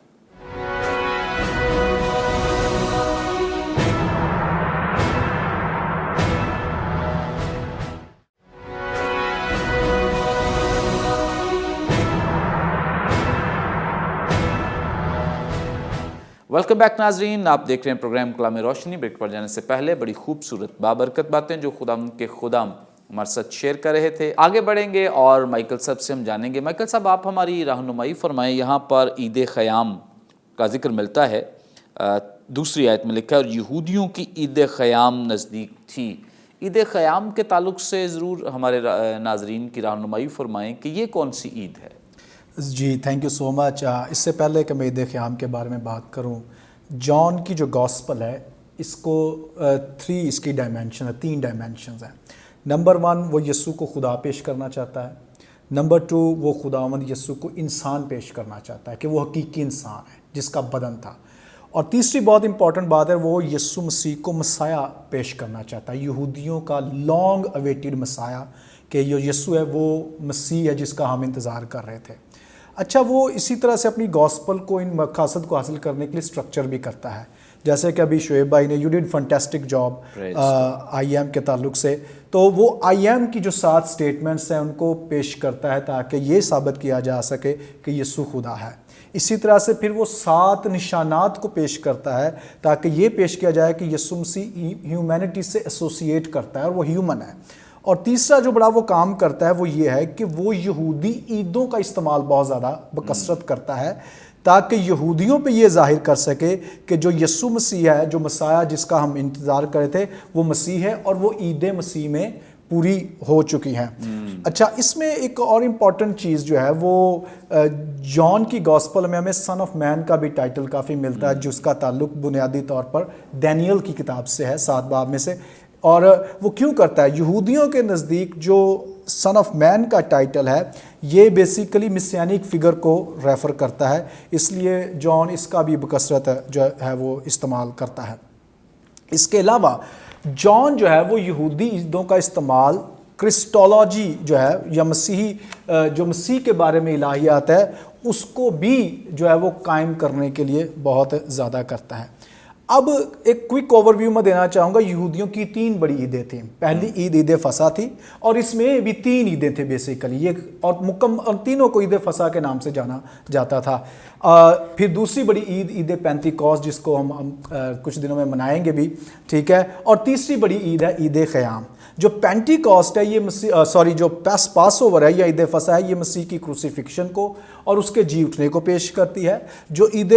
ویلکم بیک ناظرین، آپ دیکھ رہے ہیں پروگرام کلام روشنی۔ بریک پر جانے سے پہلے بڑی خوبصورت بابرکت باتیں جو خدا کے خدام ہمارے ساتھ شیئر کر رہے تھے، آگے بڑھیں گے اور مائیکل صاحب سے ہم جانیں گے۔ مائیکل صاحب، آپ ہماری رہنمائی فرمائیں۔ یہاں پر عید خیام کا ذکر ملتا ہے، دوسری آیت میں لکھا ہے اور یہودیوں کی عید خیام نزدیک تھی۔ عید خیام کے تعلق سے ضرور ہمارے ناظرین کی رہنمائی فرمائیں کہ یہ کون سی عید ہے؟ جی تھینک یو سو مچ۔ اس سے پہلے کہ میں عید خیام کے بارے میں بات کروں، جان کی جو گاسپل ہے اس کو اس کی ڈائمینشن ہے، 3 ڈائمینشنز ہیں۔ نمبر 1 وہ یسوع کو خدا پیش کرنا چاہتا ہے، نمبر 2 وہ خداوند یسوع کو انسان پیش کرنا چاہتا ہے کہ وہ حقیقی انسان ہے جس کا بدن تھا، اور تیسری بہت امپورٹنٹ بات ہے وہ یسوع مسیح کو مسیح پیش کرنا چاہتا ہے، یہودیوں کا لانگ اویٹڈ مسیح، کہ جو یسوع ہے وہ مسیح ہے جس کا ہم انتظار کر رہے تھے۔ اچھا، وہ اسی طرح سے اپنی گاسپل کو، ان مقاصد کو حاصل کرنے کے لیے سٹرکچر بھی کرتا ہے، جیسے کہ ابھی شعیب بھائی نے you did fantastic job I am کے تعلق سے، تو وہ آئی ایم کی جو 7 سٹیٹمنٹس ہیں ان کو پیش کرتا ہے تاکہ یہ ثابت کیا جا سکے کہ یسوع خدا ہے۔ اسی طرح سے پھر وہ 7 نشانات کو پیش کرتا ہے تاکہ یہ پیش کیا جائے کہ یسوع مسیح ہیومینٹی سے ایسوسیٹ کرتا ہے اور وہ ہیومن ہے۔ اور تیسرا جو بڑا وہ کام کرتا ہے وہ یہ ہے کہ وہ یہودی عیدوں کا استعمال بہت زیادہ بکثرت کرتا ہے تاکہ یہودیوں پہ یہ ظاہر کر سکے کہ جو یسوع مسیح ہے، جو مسیح جس کا ہم انتظار کرے تھے، وہ مسیح ہے اور وہ عید مسیح میں پوری ہو چکی ہیں۔ اچھا، اس میں ایک اور امپورٹنٹ چیز جو ہے وہ جان کی گاسپل میں ہمیں سن آف مین کا بھی ٹائٹل کافی ملتا ہے، جس کا تعلق بنیادی طور پر دانیل کی کتاب سے ہے، 7 باب میں سے۔ اور وہ کیوں کرتا ہے؟ یہودیوں کے نزدیک جو سن آف مین کا ٹائٹل ہے یہ بیسیکلی مسیانک فگر کو ریفر کرتا ہے، اس لیے جان اس کا بھی بکثرت جو ہے وہ استعمال کرتا ہے۔ اس کے علاوہ جان جو ہے وہ یہودی عیدوں کا استعمال کرسٹولوجی جو ہے یا جو مسیح کے بارے میں الہیات ہے اس کو بھی جو ہے وہ قائم کرنے کے لیے بہت زیادہ کرتا ہے۔ اب ایک کوئک اوور ویو میں دینا چاہوں گا. یہودیوں کی 3 بڑی عیدیں تھیں. پہلی عید عید فصح تھی اور اس میں بھی 3 عیدیں تھے بیسیکلی یہ, اور مکمل تینوں کو عید فصح کے نام سے جانا جاتا تھا. پھر دوسری بڑی عید عید پینتیکوست جس کو ہم کچھ دنوں میں منائیں گے بھی, ٹھیک ہے. اور تیسری بڑی عید ہے عید خیام. جو پینٹیکوسٹ ہے یہ جو پاس اوور ہے یا عید فصح ہے یہ مسیح کی کروسیفکشن کو اور اس کے جی اٹھنے کو پیش کرتی ہے. جو عید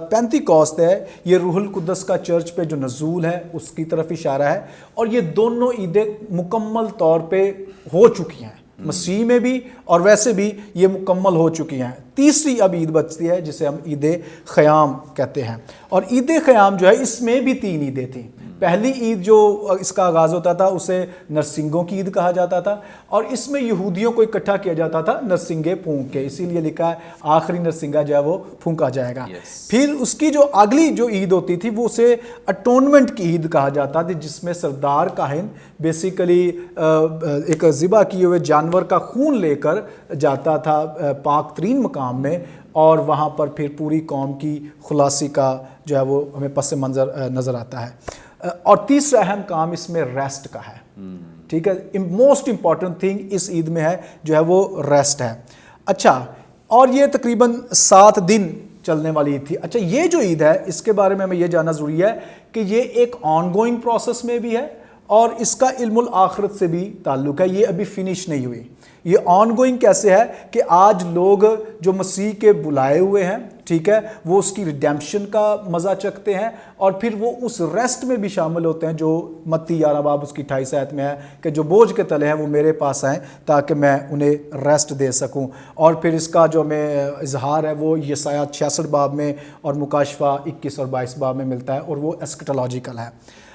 پینتیکوسٹ ہے یہ روح القدس کا چرچ پہ جو نزول ہے اس کی طرف اشارہ ہے. اور یہ دونوں عیدیں مکمل طور پہ ہو چکی ہیں, مسیح میں بھی اور ویسے بھی یہ مکمل ہو چکی ہیں. تیسری اب عید بچتی ہے جسے ہم عید خیام کہتے ہیں. اور عید خیام جو ہے اس میں بھی 3 عیدیں تھیں. پہلی عید جو اس کا آغاز ہوتا تھا اسے نرسنگوں کی عید کہا جاتا تھا, اور اس میں یہودیوں کو اکٹھا کیا جاتا تھا نرسنگے پھونک کے, اسی لیے لکھا ہے آخری نرسنگا جو ہے وہ پھونکا جائے گا. پھر اس کی جو اگلی جو عید ہوتی تھی وہ اسے اٹونمنٹ کی عید کہا جاتا تھا, جس میں سردار کاہن بیسیکلی ایک ذبح کیے ہوئے جانور کا خون لے کر جاتا تھا پاک ترین مقام میں, اور وہاں پر پھر پوری قوم کی خلاصی کا جو ہے وہ ہمیں پس منظر نظر آتا ہے. اور تیسرا اہم کام اس میں ریسٹ کا ہے, ٹھیک ہے. موسٹ امپورٹنٹ تھنگ اس عید میں ہے جو ہے وہ ریسٹ ہے. اچھا, اور یہ تقریباً 7 دن چلنے والی عید تھی. اچھا, یہ جو عید ہے اس کے بارے میں ہمیں یہ جاننا ضروری ہے کہ یہ ایک آن گوئنگ پروسیس میں بھی ہے اور اس کا علم الآخرت سے بھی تعلق ہے. یہ ابھی فنش نہیں ہوئی. یہ آن گوئنگ کیسے ہے کہ آج لوگ جو مسیح کے بلائے ہوئے ہیں, ٹھیک ہے, وہ اس کی ریڈیمپشن کا مزہ چکھتے ہیں اور پھر وہ اس ریسٹ میں بھی شامل ہوتے ہیں جو متی 11 باب اس کی 28 آیت میں ہے کہ جو بوجھ کے تلے ہیں وہ میرے پاس آئیں تاکہ میں انہیں ریسٹ دے سکوں. اور پھر اس کا جو ہمیں اظہار ہے وہ یسایہ 66 باب میں اور مکاشفہ 21 اور 22 باب میں ملتا ہے, اور وہ ایسکٹولوجیکل ہے.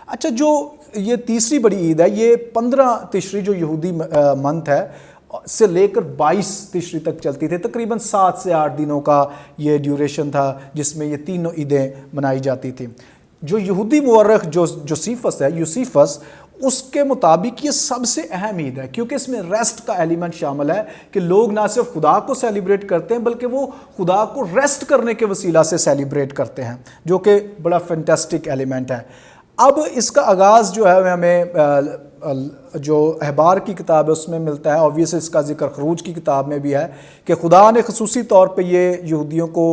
اچھا, جو یہ تیسری بڑی عید ہے یہ 15 تشری جو یہودی منتھ ہے سے لے کر 22 تشری تک چلتی تھی. تقریباً 7 سے 8 دنوں کا یہ ڈیوریشن تھا جس میں یہ تینوں عیدیں منائی جاتی تھیں. جو یہودی مورخ جوسیفس ہے, یوسیفس, اس کے مطابق یہ سب سے اہم عید ہے کیونکہ اس میں ریسٹ کا ایلیمنٹ شامل ہے کہ لوگ نہ صرف خدا کو سیلیبریٹ کرتے ہیں بلکہ وہ خدا کو ریسٹ کرنے کے وسیلہ سے سیلیبریٹ کرتے ہیں, جو کہ بڑا فینٹاسٹک ایلیمنٹ ہے. اب اس کا آغاز جو ہے ہمیں جو احبار کی کتاب ہے اس میں ملتا ہے. اوبویس اس کا ذکر خروج کی کتاب میں بھی ہے کہ خدا نے خصوصی طور پہ یہ یہودیوں کو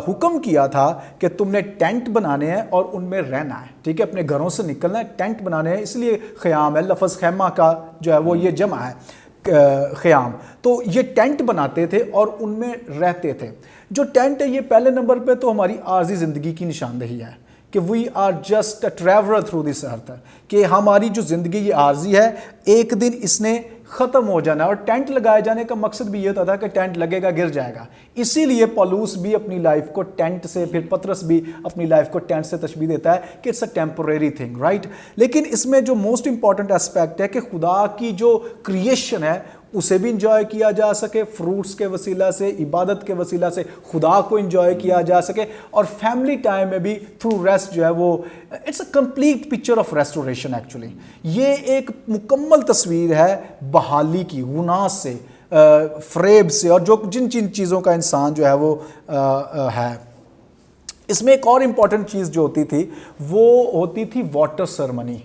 حکم کیا تھا کہ تم نے ٹینٹ بنانے ہیں اور ان میں رہنا ہے, ٹھیک ہے, اپنے گھروں سے نکلنا ہے, ٹینٹ بنانے ہیں. اس لیے خیام ہے, لفظ خیمہ کا جو ہے وہ یہ جمع ہے خیام. تو یہ ٹینٹ بناتے تھے اور ان میں رہتے تھے. جو ٹینٹ ہے یہ پہلے نمبر پہ تو ہماری عارضی زندگی کی نشاندہی ہے کہ we are just a traveller through this earth, کہ ہماری جو زندگی یہ عارضی ہے, ایک دن اس نے ختم ہو جانا ہے. اور ٹینٹ لگائے جانے کا مقصد بھی یہ ہوتا تھا کہ ٹینٹ لگے گا گر جائے گا. اسی لیے پولوس بھی اپنی لائف کو ٹینٹ سے, پھر پطرس بھی اپنی لائف کو ٹینٹ سے تشبیہ دیتا ہے کہ اٹس اے ٹیمپوریری تھنگ, رائٹ. لیکن اس میں جو موسٹ امپورٹنٹ اسپیکٹ ہے کہ خدا کی جو کریشن ہے اسے بھی انجوائے کیا جا سکے, فروٹس کے وسیلہ سے, عبادت کے وسیلہ سے خدا کو انجوائے کیا جا سکے, اور فیملی ٹائم میں بھی تھرو ریسٹ جو ہے وہ it's a complete picture of restoration. Actually یہ ایک مکمل تصویر ہے بحالی کی, گناہ سے, فریب سے, اور جو جن چیزوں کا انسان جو ہے وہ ہے. اس میں ایک اور امپورٹنٹ چیز جو ہوتی تھی وہ ہوتی تھی واٹر سرمنی,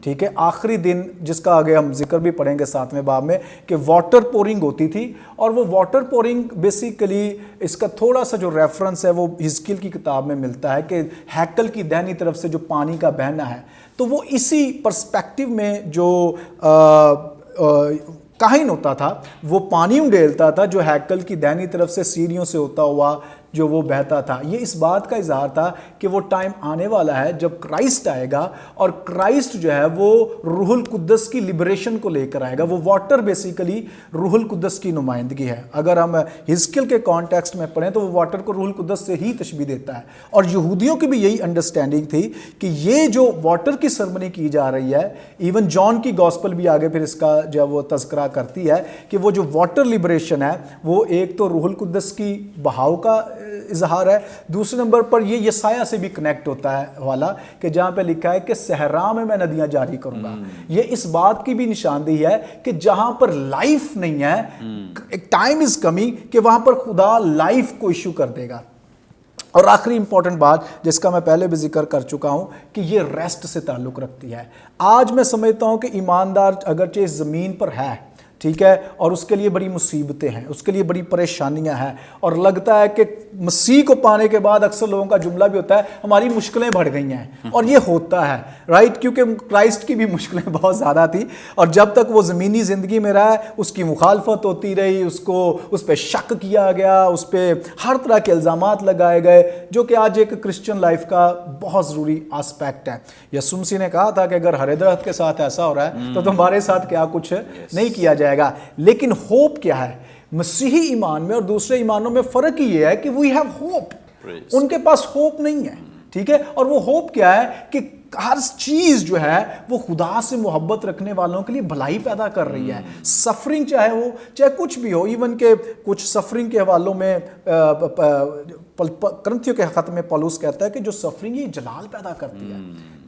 ٹھیک ہے. آخری دن جس کا آگے ہم ذکر بھی پڑھیں گے 7ویں باب میں کہ واٹر پورنگ ہوتی تھی, اور وہ واٹر پورنگ بیسیکلی اس کا تھوڑا سا جو ریفرنس ہے وہ حزقیل کی کتاب میں ملتا ہے کہ ہیکل کی دہنی طرف سے جو پانی کا بہنا ہے, تو وہ اسی پرسپیکٹیو میں جو کاہن ہوتا تھا وہ پانی انڈیلتا تھا جو ہیکل کی دہنی طرف سے سیڑھیوں سے ہوتا ہوا جو وہ بہتا تھا. یہ اس بات کا اظہار تھا کہ وہ ٹائم آنے والا ہے جب کرائسٹ آئے گا, اور کرائسٹ جو ہے وہ روح القدس کی لبریشن کو لے کر آئے گا. وہ واٹر بیسیکلی روح القدس کی نمائندگی ہے. اگر ہم حزقیل کے کانٹیکسٹ میں پڑھیں تو وہ واٹر کو روح القدس سے ہی تشبیہ دیتا ہے. اور یہودیوں کی بھی یہی انڈرسٹینڈنگ تھی کہ یہ جو واٹر کی سرمنی کی جا رہی ہے, ایون جان کی گاسپل بھی آگے پھر اس کا جو ہے وہ تذکرہ کرتی ہے کہ وہ جو واٹر لبریشن ہے وہ ایک تو روح القدس کی بہاؤ کا اظہار ہے, دوسرے نمبر پر یہ یسایہ سے بھی کنیکٹ ہوتا ہے حوالہ کہ جہاں پہ لکھا ہے کہ صحرا میں ندیاں جاری کروں گا. یہ اس بات کی بھی نشاندہی ہے کہ جہاں پر لائف نہیں ہے, ایک ٹائم از کمنگ کہ وہاں پر خدا لائف کو ایشو کر دے گا. اور آخری امپورٹنٹ بات جس کا میں پہلے بھی ذکر کر چکا ہوں کہ یہ ریسٹ سے تعلق رکھتی ہے. آج میں سمجھتا ہوں کہ ایماندار اگرچہ اس زمین پر ہے، ٹھیک ہے، اور اس کے لیے بڑی مصیبتیں ہیں، اس کے لیے بڑی پریشانیاں ہیں، اور لگتا ہے کہ مسیح کو پانے کے بعد اکثر لوگوں کا جملہ بھی ہوتا ہے ہماری مشکلیں بڑھ گئی ہیں، اور یہ ہوتا ہے رائٹ، کیونکہ کرائسٹ کی بھی مشکلیں بہت زیادہ تھی، اور جب تک وہ زمینی زندگی میں رہا اس کی مخالفت ہوتی رہی، اس پہ شک کیا گیا، اس پہ ہر طرح کے الزامات لگائے گئے، جو کہ آج ایک کرسچن لائف کا بہت ضروری آسپیکٹ ہے. یسوع مسیح نے کہا تھا کہ اگر ہرے درخت کے ساتھ ایسا ہو رہا ہے تو تمہارے ساتھ کیا کچھ نہیں کیا جائے گا. لیکن ہوپ کیا ہے؟ مسیحی ایمان میں اور دوسرے ایمانوں میں فرق یہ ہے کہ وی ہیو ہوپ. ان کے پاس ہوپ نہیں ہے، ٹھیک ہے، اور وہ ہوپ کیا ہے کہ ہر چیز جو ہے وہ خدا سے محبت رکھنے والوں کے لیے بھلائی پیدا کر رہی ہے. سفرنگ چاہے کچھ بھی ہو، ایون کہ کچھ سفرنگ کے حوالوں میں کرنتھیوں کے خط میں پولس کہتا ہے کہ جو سفرنگ یہ جلال پیدا کرتی ہے.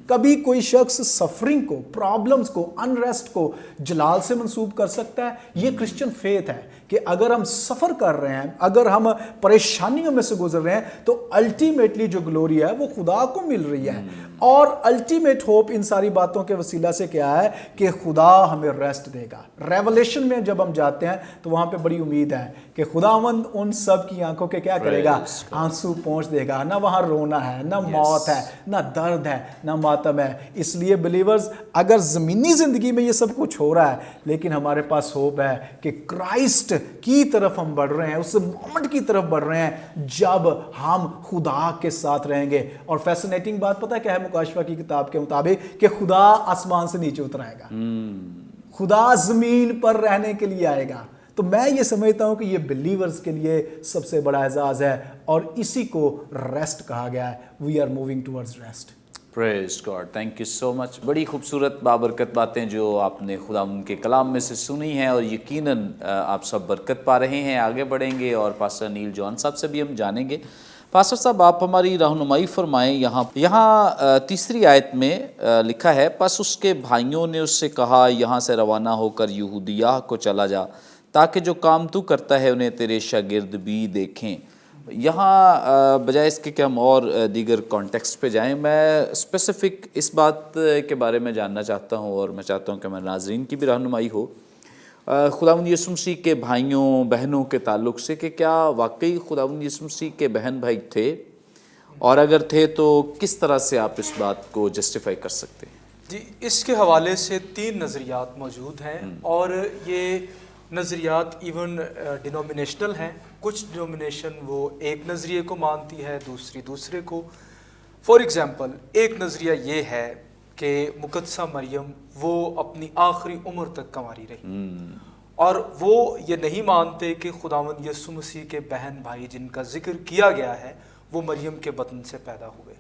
کبھی کوئی شخص سفرنگ کو، پرابلمز کو، انریسٹ کو جلال سے منسوب کر سکتا ہے؟ یہ کرسچن فیتھ ہے کہ اگر ہم سفر کر رہے ہیں، اگر ہم پریشانیوں میں سے گزر رہے ہیں تو الٹیمیٹلی جو گلوری ہے وہ خدا کو مل رہی ہے. اور الٹیمیٹ ہوپ ان ساری باتوں کے وسیلہ سے کیا ہے کہ خدا ہمیں ریسٹ دے گا. ریولیشن میں جب ہم جاتے ہیں تو وہاں پہ بڑی امید ہے کہ خداوند ان سب کی آنکھوں کے کیا کرے گا؟ آنسو پہنچ دے گا. نہ وہاں رونا ہے، نہ موت ہے، نہ درد ہے، نہ ماتم ہے. اس لیے بلیورز، اگر زمینی زندگی میں یہ سب کچھ ہو رہا ہے لیکن ہمارے پاس ہوپ ہے کہ کرائسٹ کی طرف ہم بڑھ رہے ہیں، اس مومنٹ کی طرف بڑھ رہے ہیں جب ہم خدا کے ساتھ رہیں گے. اور فیسنیٹنگ بات پتہ کیا ہے مکاشفہ کی کتاب کے مطابق؟ کہ خدا آسمان سے نیچے اتر آئے گا، خدا زمین پر رہنے کے لیے آئے گا. تو میں یہ سمجھتا ہوں کہ یہ بلیورز کے لیے سب سے بڑا اعزاز ہے، اور اسی کو ریسٹ کہا گیا ہے. We are moving towards rest. Praise God, thank you so much. بڑی خوبصورت بابرکت باتیں جو آپ نے خداوند کے کلام میں سے سنی ہیں، اور یقیناً آپ سب برکت پا رہے ہیں. آگے بڑھیں گے اور پاسٹر نیل جان صاحب سے بھی ہم جانیں گے. پاسٹر صاحب، آپ ہماری رہنمائی فرمائیں. یہاں تیسری آیت میں لکھا ہے، پس اس کے بھائیوں نے اس سے کہا یہاں سے روانہ ہو کر یہودیہ کو چلا جا، تاکہ جو کام تو کرتا ہے انہیں تیرے شاگرد بھی دیکھیں. یہاں بجائے اس کے کہ ہم اور دیگر کانٹیکسٹ پہ جائیں، میں اسپیسیفک اس بات کے بارے میں جاننا چاہتا ہوں، اور میں چاہتا ہوں کہ ہمارے ناظرین کی بھی رہنمائی ہو خداوند یسوع مسیح کے بھائیوں بہنوں کے تعلق سے، کہ کیا واقعی خداوند یسوع مسیح کے بہن بھائی تھے، اور اگر تھے تو کس طرح سے آپ اس بات کو جسٹیفائی کر سکتے ہیں؟ جی، اس کے حوالے سے 3 نظریات موجود ہیں، اور یہ نظریات ایون ڈینومینیشنل ہیں. کچھ ڈینومینیشن وہ ایک نظریے کو مانتی ہے، دوسری دوسرے کو. فار ایگزامپل، ایک نظریہ یہ ہے کہ مقدسہ مریم وہ اپنی آخری عمر تک کنواری رہی، اور وہ یہ نہیں مانتے کہ خداوند یسوع مسیح کے بہن بھائی جن کا ذکر کیا گیا ہے وہ مریم کے بطن سے پیدا ہوئے.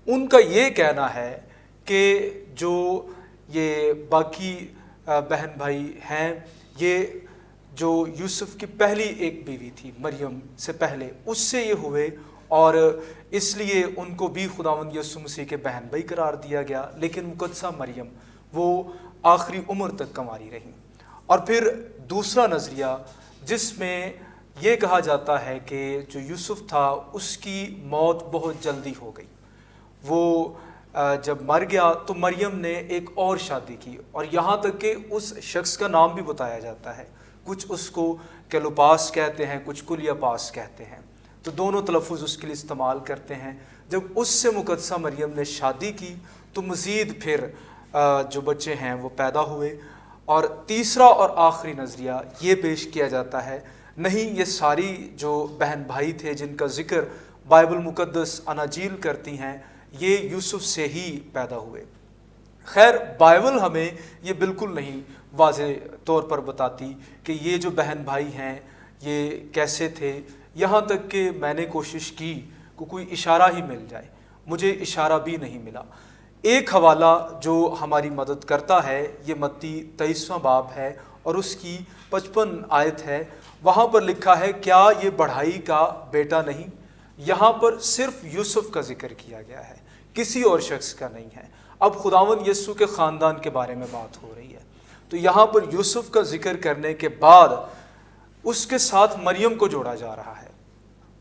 ان کا یہ کہنا ہے کہ جو یہ باقی بہن بھائی ہیں، یہ جو یوسف کی پہلی ایک بیوی تھی مریم سے پہلے، اس سے یہ ہوئے، اور اس لیے ان کو بھی خداوند یسوع مسیح کے بہن بھائی قرار دیا گیا. لیکن مقدسہ مریم وہ آخری عمر تک کنواری رہی. اور پھر دوسرا نظریہ جس میں یہ کہا جاتا ہے کہ جو یوسف تھا اس کی موت بہت جلدی ہو گئی. وہ جب مر گیا تو مریم نے ایک اور شادی کی، اور یہاں تک کہ اس شخص کا نام بھی بتایا جاتا ہے. کچھ اس کو کیلوپاس کہتے ہیں، کچھ کلیاپاس کہتے ہیں، تو دونوں تلفظ اس کے لیے استعمال کرتے ہیں. جب اس سے مقدسہ مریم نے شادی کی تو مزید پھر جو بچے ہیں وہ پیدا ہوئے. اور تیسرا اور آخری نظریہ یہ پیش کیا جاتا ہے، نہیں، یہ ساری جو بہن بھائی تھے جن کا ذکر بائبل مقدس اناجیل کرتی ہیں، یہ یوسف سے ہی پیدا ہوئے. خیر، بائبل ہمیں یہ بالکل نہیں واضح طور پر بتاتی کہ یہ جو بہن بھائی ہیں یہ کیسے تھے. یہاں تک کہ میں نے کوشش کی کہ کوئی اشارہ ہی مل جائے، مجھے اشارہ بھی نہیں ملا. ایک حوالہ جو ہماری مدد کرتا ہے یہ متی 23واں باب ہے اور اس کی 55 آیت ہے. وہاں پر لکھا ہے، کیا یہ بڑھائی کا بیٹا نہیں؟ یہاں پر صرف یوسف کا ذکر کیا گیا ہے، کسی اور شخص کا نہیں ہے. اب خداوند یسوع کے خاندان کے بارے میں بات ہو رہی ہے، تو یہاں پر یوسف کا ذکر کرنے کے بعد اس کے ساتھ مریم کو جوڑا جا رہا ہے.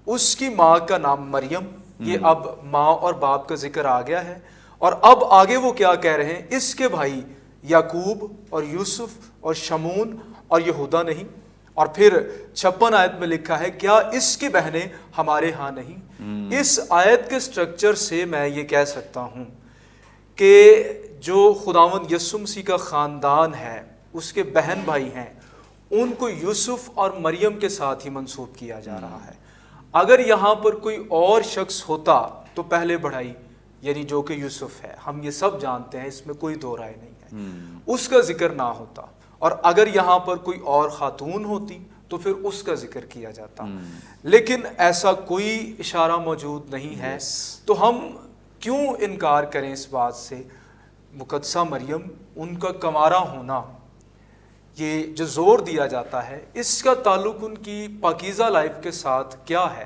اس کی ماں کا نام مریم، یہ اب ماں اور باپ کا ذکر آ گیا ہے، اور اب آگے وہ کیا کہہ رہے ہیں، اس کے بھائی یعقوب اور یوسف اور شمون اور یہودا نہیں؟ اور پھر 56 آیت میں لکھا ہے کیا اس کی بہنیں ہمارے ہاں نہیں؟ اس آیت کے سٹرکچر سے میں یہ کہہ سکتا ہوں کہ جو خداوند یسوع مسیح کا خاندان ہے، اس کے بہن بھائی ہیں، ان کو یوسف اور مریم کے ساتھ ہی منسوب کیا جا رہا ہے۔ اگر یہاں پر کوئی اور شخص ہوتا تو پہلے بڑھائی، یعنی جو کہ یوسف ہے، ہم یہ سب جانتے ہیں، اس میں کوئی دو رائے نہیں ہے، اس کا ذکر نہ ہوتا، اور اگر یہاں پر کوئی اور خاتون ہوتی تو پھر اس کا ذکر کیا جاتا، لیکن ایسا کوئی اشارہ موجود نہیں ہے، تو ہم کیوں انکار کریں اس بات سے؟ مقدسہ مریم، ان کا کمارہ ہونا، یہ جو زور دیا جاتا ہے، اس کا تعلق ان کی پاکیزہ لائف کے ساتھ کیا ہے؟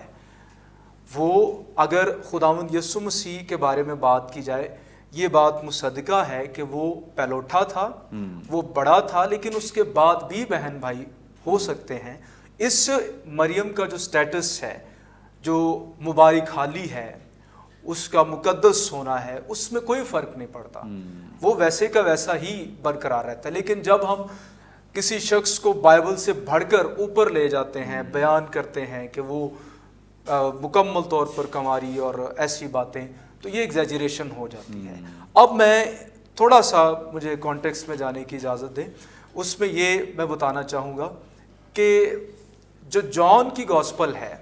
وہ اگر خداوند یسوع مسیح کے بارے میں بات کی جائے، یہ بات مصدقہ ہے کہ وہ پہلوٹا تھا، وہ بڑا تھا، لیکن اس کے بعد بھی بہن بھائی ہو سکتے ہیں۔ اس مریم کا جو سٹیٹس ہے، جو مبارک حالی ہے، اس کا مقدس ہونا ہے، اس میں کوئی فرق نہیں پڑتا، وہ ویسے کا ویسا ہی برقرار رہتا ہے۔ لیکن جب ہم کسی شخص کو بائبل سے بڑھ کر اوپر لے جاتے ہیں، بیان کرتے ہیں کہ وہ مکمل طور پر کماری اور ایسی باتیں، تو یہ ایگزیجریشن ہو جاتی ہے۔ اب میں تھوڑا سا، مجھے کانٹیکسٹ میں جانے کی اجازت دیں، اس میں یہ میں بتانا چاہوں گا کہ جو جان کی گاسپل ہے،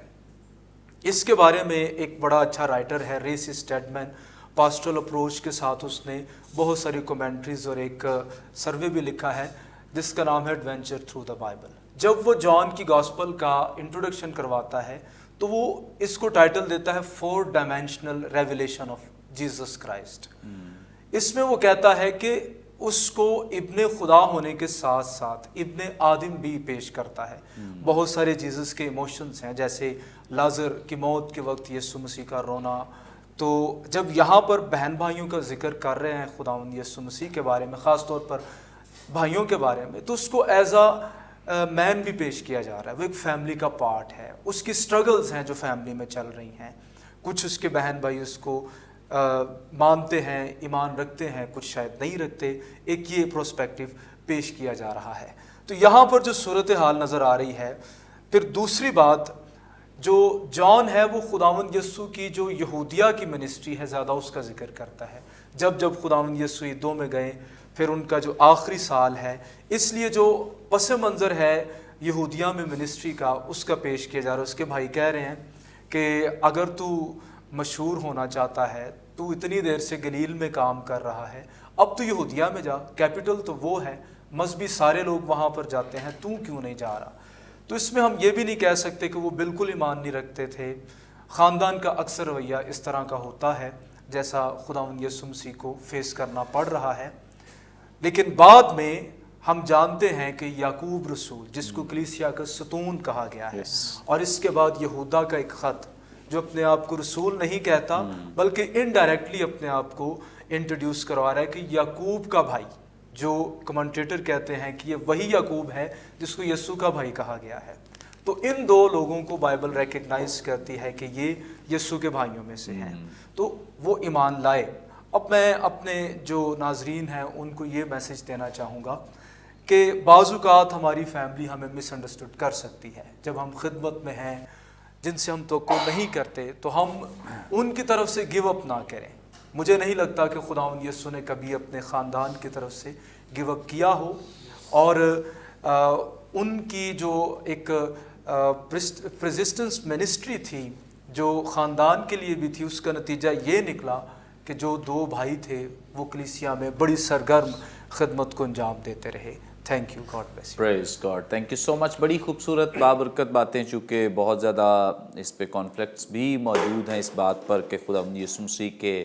اس کے بارے میں ایک بڑا اچھا رائٹر ہے ریسی اسٹیڈمین، پاسٹرل اپروچ کے ساتھ اس نے بہت ساری کومنٹریز اور ایک سروے بھی لکھا ہے جس کا نام ہے ایڈونچر تھرو دا بائبل۔ جب وہ جان کی گاسپل کا انٹروڈکشن کرواتا ہے تو وہ اس کو ٹائٹل دیتا ہے 4 dimensional revelation of Jesus Christ. اس میں وہ کہتا ہے کہ اس کو ابن خدا ہونے کے ساتھ ساتھ ابن آدم بھی پیش کرتا ہے۔ بہت سارے جیسس کے ایموشنز ہیں، جیسے لازر کی موت کے وقت یسوع مسیح کا رونا۔ تو جب یہاں پر بہن بھائیوں کا ذکر کر رہے ہیں خداوند یسوع مسیح کے بارے میں، خاص طور پر بھائیوں کے بارے میں، تو اس کو ایز اے مین بھی پیش کیا جا رہا ہے۔ وہ ایک فیملی کا پارٹ ہے، اس کی سٹرگلز ہیں جو فیملی میں چل رہی ہیں، کچھ اس کے بہن بھائی اس کو مانتے ہیں، ایمان رکھتے ہیں، کچھ شاید نہیں رکھتے، ایک یہ پروسپیکٹیو پیش کیا جا رہا ہے۔ تو یہاں پر جو صورتحال نظر آ رہی ہے۔ پھر دوسری بات، جو جان ہے وہ خداوند یسوع کی جو یہودیہ کی منسٹری ہے، زیادہ اس کا ذکر کرتا ہے۔ جب خداوند یسوع عیدوں میں گئے، پھر ان کا جو آخری سال ہے، اس لیے جو پس منظر ہے یہودیہ میں منسٹری کا، اس کا پیش کیا جا رہا ہے۔ اس کے بھائی کہہ رہے ہیں کہ اگر تو مشہور ہونا چاہتا ہے، تو اتنی دیر سے گلیل میں کام کر رہا ہے، اب تو یہودیہ میں جا، کیپٹل تو وہ ہے، مذہبی سارے لوگ وہاں پر جاتے ہیں، تو کیوں نہیں جا رہا؟ تو اس میں ہم یہ بھی نہیں کہہ سکتے کہ وہ بالکل ایمان نہیں رکھتے تھے۔ خاندان کا اکثر رویہ اس طرح کا ہوتا ہے جیسا خداوند یسوع مسیح کو فیس کرنا پڑ رہا ہے۔ لیکن بعد میں ہم جانتے ہیں کہ یعقوب رسول، جس کو کلیسیا کا ستون کہا گیا ہے، اور اس کے بعد یہودا کا ایک خط، جو اپنے آپ کو رسول نہیں کہتا بلکہ انڈائریکٹلی اپنے آپ کو انٹروڈیوس کروا رہا ہے کہ یعقوب کا بھائی، جو کمنٹیٹر کہتے ہیں کہ یہ وہی یعقوب ہے جس کو یسوع کا بھائی کہا گیا ہے۔ تو ان دو لوگوں کو بائبل ریکگنائز کرتی ہے کہ یہ یسوع کے بھائیوں میں سے ہیں، تو وہ ایمان لائے۔ اب میں اپنے جو ناظرین ہیں ان کو یہ میسج دینا چاہوں گا کہ بعض اوقات ہماری فیملی ہمیں مس انڈرسٹوڈ کر سکتی ہے۔ جب ہم خدمت میں ہیں جن سے ہم توقع نہیں کرتے، تو ہم ان کی طرف سے گیو اپ نہ کریں۔ مجھے نہیں لگتا کہ خداوند یسوع نے کبھی اپنے خاندان کی طرف سے گیو اپ کیا ہو، اور ان کی جو ایک پریزسٹنس منسٹری تھی جو خاندان کے لیے بھی تھی، اس کا نتیجہ یہ نکلا کہ جو 2 بھائی تھے وہ کلیسیا میں بڑی سرگرم خدمت کو انجام دیتے رہے۔ Thank you, God bless you. Praise God, thank you so much. بڑی خوبصورت بابرکت باتیں، چونکہ بہت زیادہ اس پہ کانفلکٹس بھی موجود ہیں اس بات پر کہ خداوند یسوع مسیح کے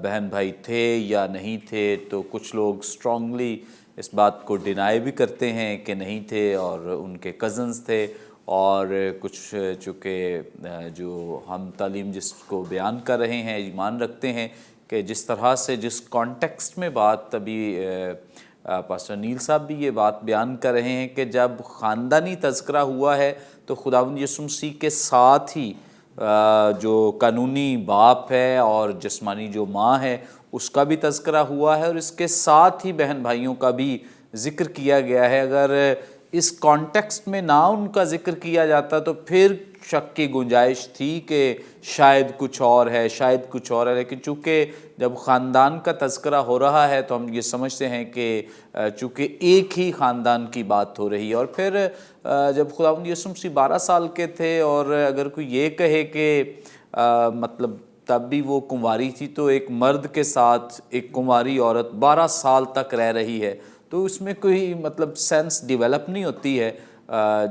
بہن بھائی تھے یا نہیں تھے۔ تو کچھ لوگ اسٹرانگلی اس بات کو ڈینائی بھی کرتے ہیں کہ نہیں تھے اور ان کے کزنز تھے، اور کچھ چونکہ جو ہم تعلیم جس کو بیان کر رہے ہیں، ایمان رکھتے ہیں کہ جس طرح سے جس کانٹیکسٹ میں بات ابھی پاسٹر نیل صاحب بھی یہ بات بیان کر رہے ہیں کہ جب خاندانی تذکرہ ہوا ہے تو خداوند یسوع مسیح کے ساتھ ہی جو قانونی باپ ہے اور جسمانی جو ماں ہے اس کا بھی تذکرہ ہوا ہے، اور اس کے ساتھ ہی بہن بھائیوں کا بھی ذکر کیا گیا ہے۔ اگر اس کانٹیکسٹ میں نہ ان کا ذکر کیا جاتا تو پھر شک کی گنجائش تھی کہ شاید کچھ اور ہے، شاید کچھ اور ہے، لیکن چونکہ جب خاندان کا تذکرہ ہو رہا ہے تو ہم یہ سمجھتے ہیں کہ چونکہ ایک ہی خاندان کی بات ہو رہی ہے۔ اور پھر جب خداوند یسوع مسیح 12 سال کے تھے، اور اگر کوئی یہ کہے کہ مطلب تب بھی وہ کنواری تھی، تو ایک مرد کے ساتھ ایک کنواری عورت 12 سال تک رہ رہی ہے، تو اس میں کوئی مطلب سینس ڈیولپ نہیں ہوتی ہے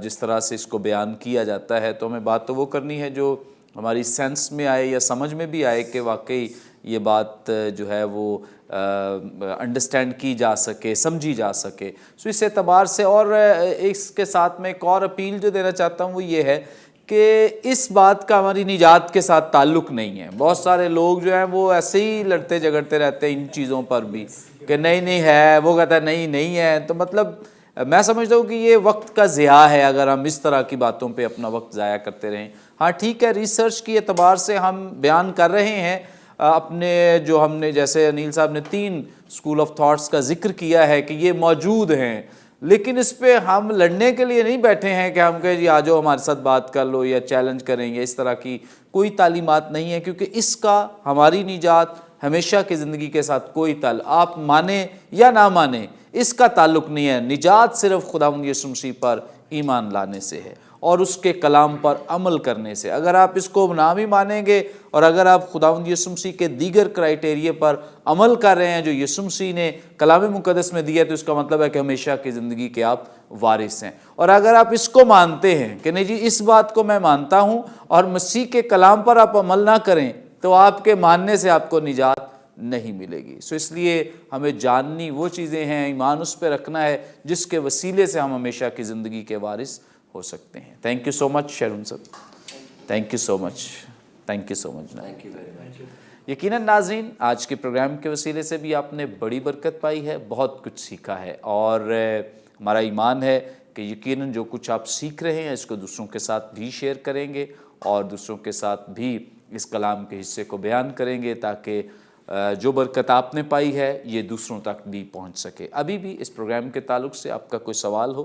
جس طرح سے اس کو بیان کیا جاتا ہے۔ تو ہمیں بات تو وہ کرنی ہے جو ہماری سینس میں آئے یا سمجھ میں بھی آئے کہ واقعی یہ بات جو ہے وہ انڈرسٹینڈ کی جا سکے، سمجھی جا سکے۔ سو اس اعتبار سے، اور اس کے ساتھ میں ایک اور اپیل جو دینا چاہتا ہوں وہ یہ ہے کہ اس بات کا ہماری نجات کے ساتھ تعلق نہیں ہے۔ بہت سارے لوگ جو ہیں وہ ایسے ہی لڑتے جھگڑتے رہتے ہیں ان چیزوں پر بھی کہ نہیں ہے، وہ کہتا ہے نہیں ہے، تو مطلب میں سمجھتا ہوں کہ یہ وقت کا ضیاع ہے اگر ہم اس طرح کی باتوں پہ اپنا وقت ضائع کرتے رہیں۔ ہاں ٹھیک ہے، ریسرچ کی اعتبار سے ہم بیان کر رہے ہیں اپنے، جو ہم نے جیسے انیل صاحب نے 3 اسکول آف تھاٹس کا ذکر کیا ہے کہ یہ موجود ہیں، لیکن اس پہ ہم لڑنے کے لیے نہیں بیٹھے ہیں کہ ہم کہیں جی آ جاؤ ہمارے ساتھ بات کر لو یا چیلنج کریں گے، اس طرح کی کوئی تعلیمات نہیں ہے، کیونکہ اس کا ہماری نجات ہمیشہ کی زندگی کے ساتھ کوئی تعلق، آپ مانیں یا نہ مانیں، اس کا تعلق نہیں ہے۔ نجات صرف خداوند یسوع مسیح پر ایمان لانے سے ہے اور اس کے کلام پر عمل کرنے سے۔ اگر آپ اس کو نہ بھی مانیں گے اور اگر آپ خداوند یسوع مسیح کے دیگر کرائٹیریے پر عمل کر رہے ہیں جو یسوع مسیح نے کلام مقدس میں دیا، تو اس کا مطلب ہے کہ ہمیشہ کی زندگی کے آپ وارث ہیں۔ اور اگر آپ اس کو مانتے ہیں کہ نہیں جی اس بات کو میں مانتا ہوں اور مسیح کے کلام پر آپ عمل نہ کریں، تو آپ کے ماننے سے آپ کو نجات نہیں ملے گی۔ سو اس لیے ہمیں جاننی وہ چیزیں ہیں، ایمان اس پہ رکھنا ہے جس کے وسیلے سے ہم ہمیشہ کی زندگی کے وارث ہو سکتے ہیں۔ Thank you so much Sharon صاحب، thank you so much, thank you so much. یقیناً ناظرین، آج کے پروگرام کے وسیلے سے بھی آپ نے بڑی برکت پائی ہے، بہت کچھ سیکھا ہے، اور ہمارا ایمان ہے کہ یقیناً جو کچھ آپ سیکھ رہے ہیں اس کو دوسروں کے ساتھ بھی شیئر کریں گے اور دوسروں کے ساتھ بھی اس کلام کے حصے کو بیان کریں گے تاکہ جو برکت آپ نے پائی ہے یہ دوسروں تک بھی پہنچ سکے۔ ابھی بھی اس پروگرام کے تعلق سے آپ کا کوئی سوال ہو،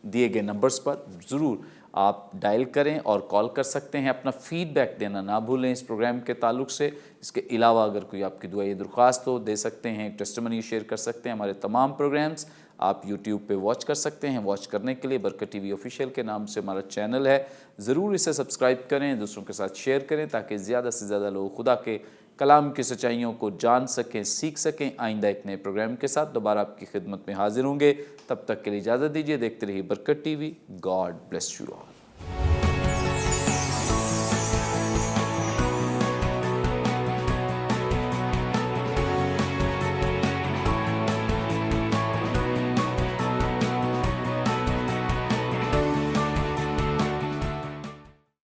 دیے گئے نمبرز پر ضرور آپ ڈائل کریں اور کال کر سکتے ہیں۔ اپنا فیڈ بیک دینا نہ بھولیں اس پروگرام کے تعلق سے۔ اس کے علاوہ اگر کوئی آپ کی دعائی درخواست ہو دے سکتے ہیں، ایک ٹیسٹیمنی شیئر کر سکتے ہیں۔ ہمارے تمام پروگرامز آپ یوٹیوب پہ واچ کر سکتے ہیں۔ واچ کرنے کے لیے برکت ٹی وی آفیشیل کے نام سے ہمارا چینل ہے، ضرور اسے سبسکرائب کریں، دوسروں کے ساتھ شیئر کریں تاکہ زیادہ سے زیادہ لوگ خدا کے کلام کی سچائیوں کو جان سکیں، سیکھ سکیں۔ آئندہ ایک نئے پروگرام کے ساتھ دوبارہ آپ کی خدمت میں حاضر ہوں گے، تب تک کے لیے اجازت دیجیے۔ دیکھتے رہیے برکت T V. God bless you all.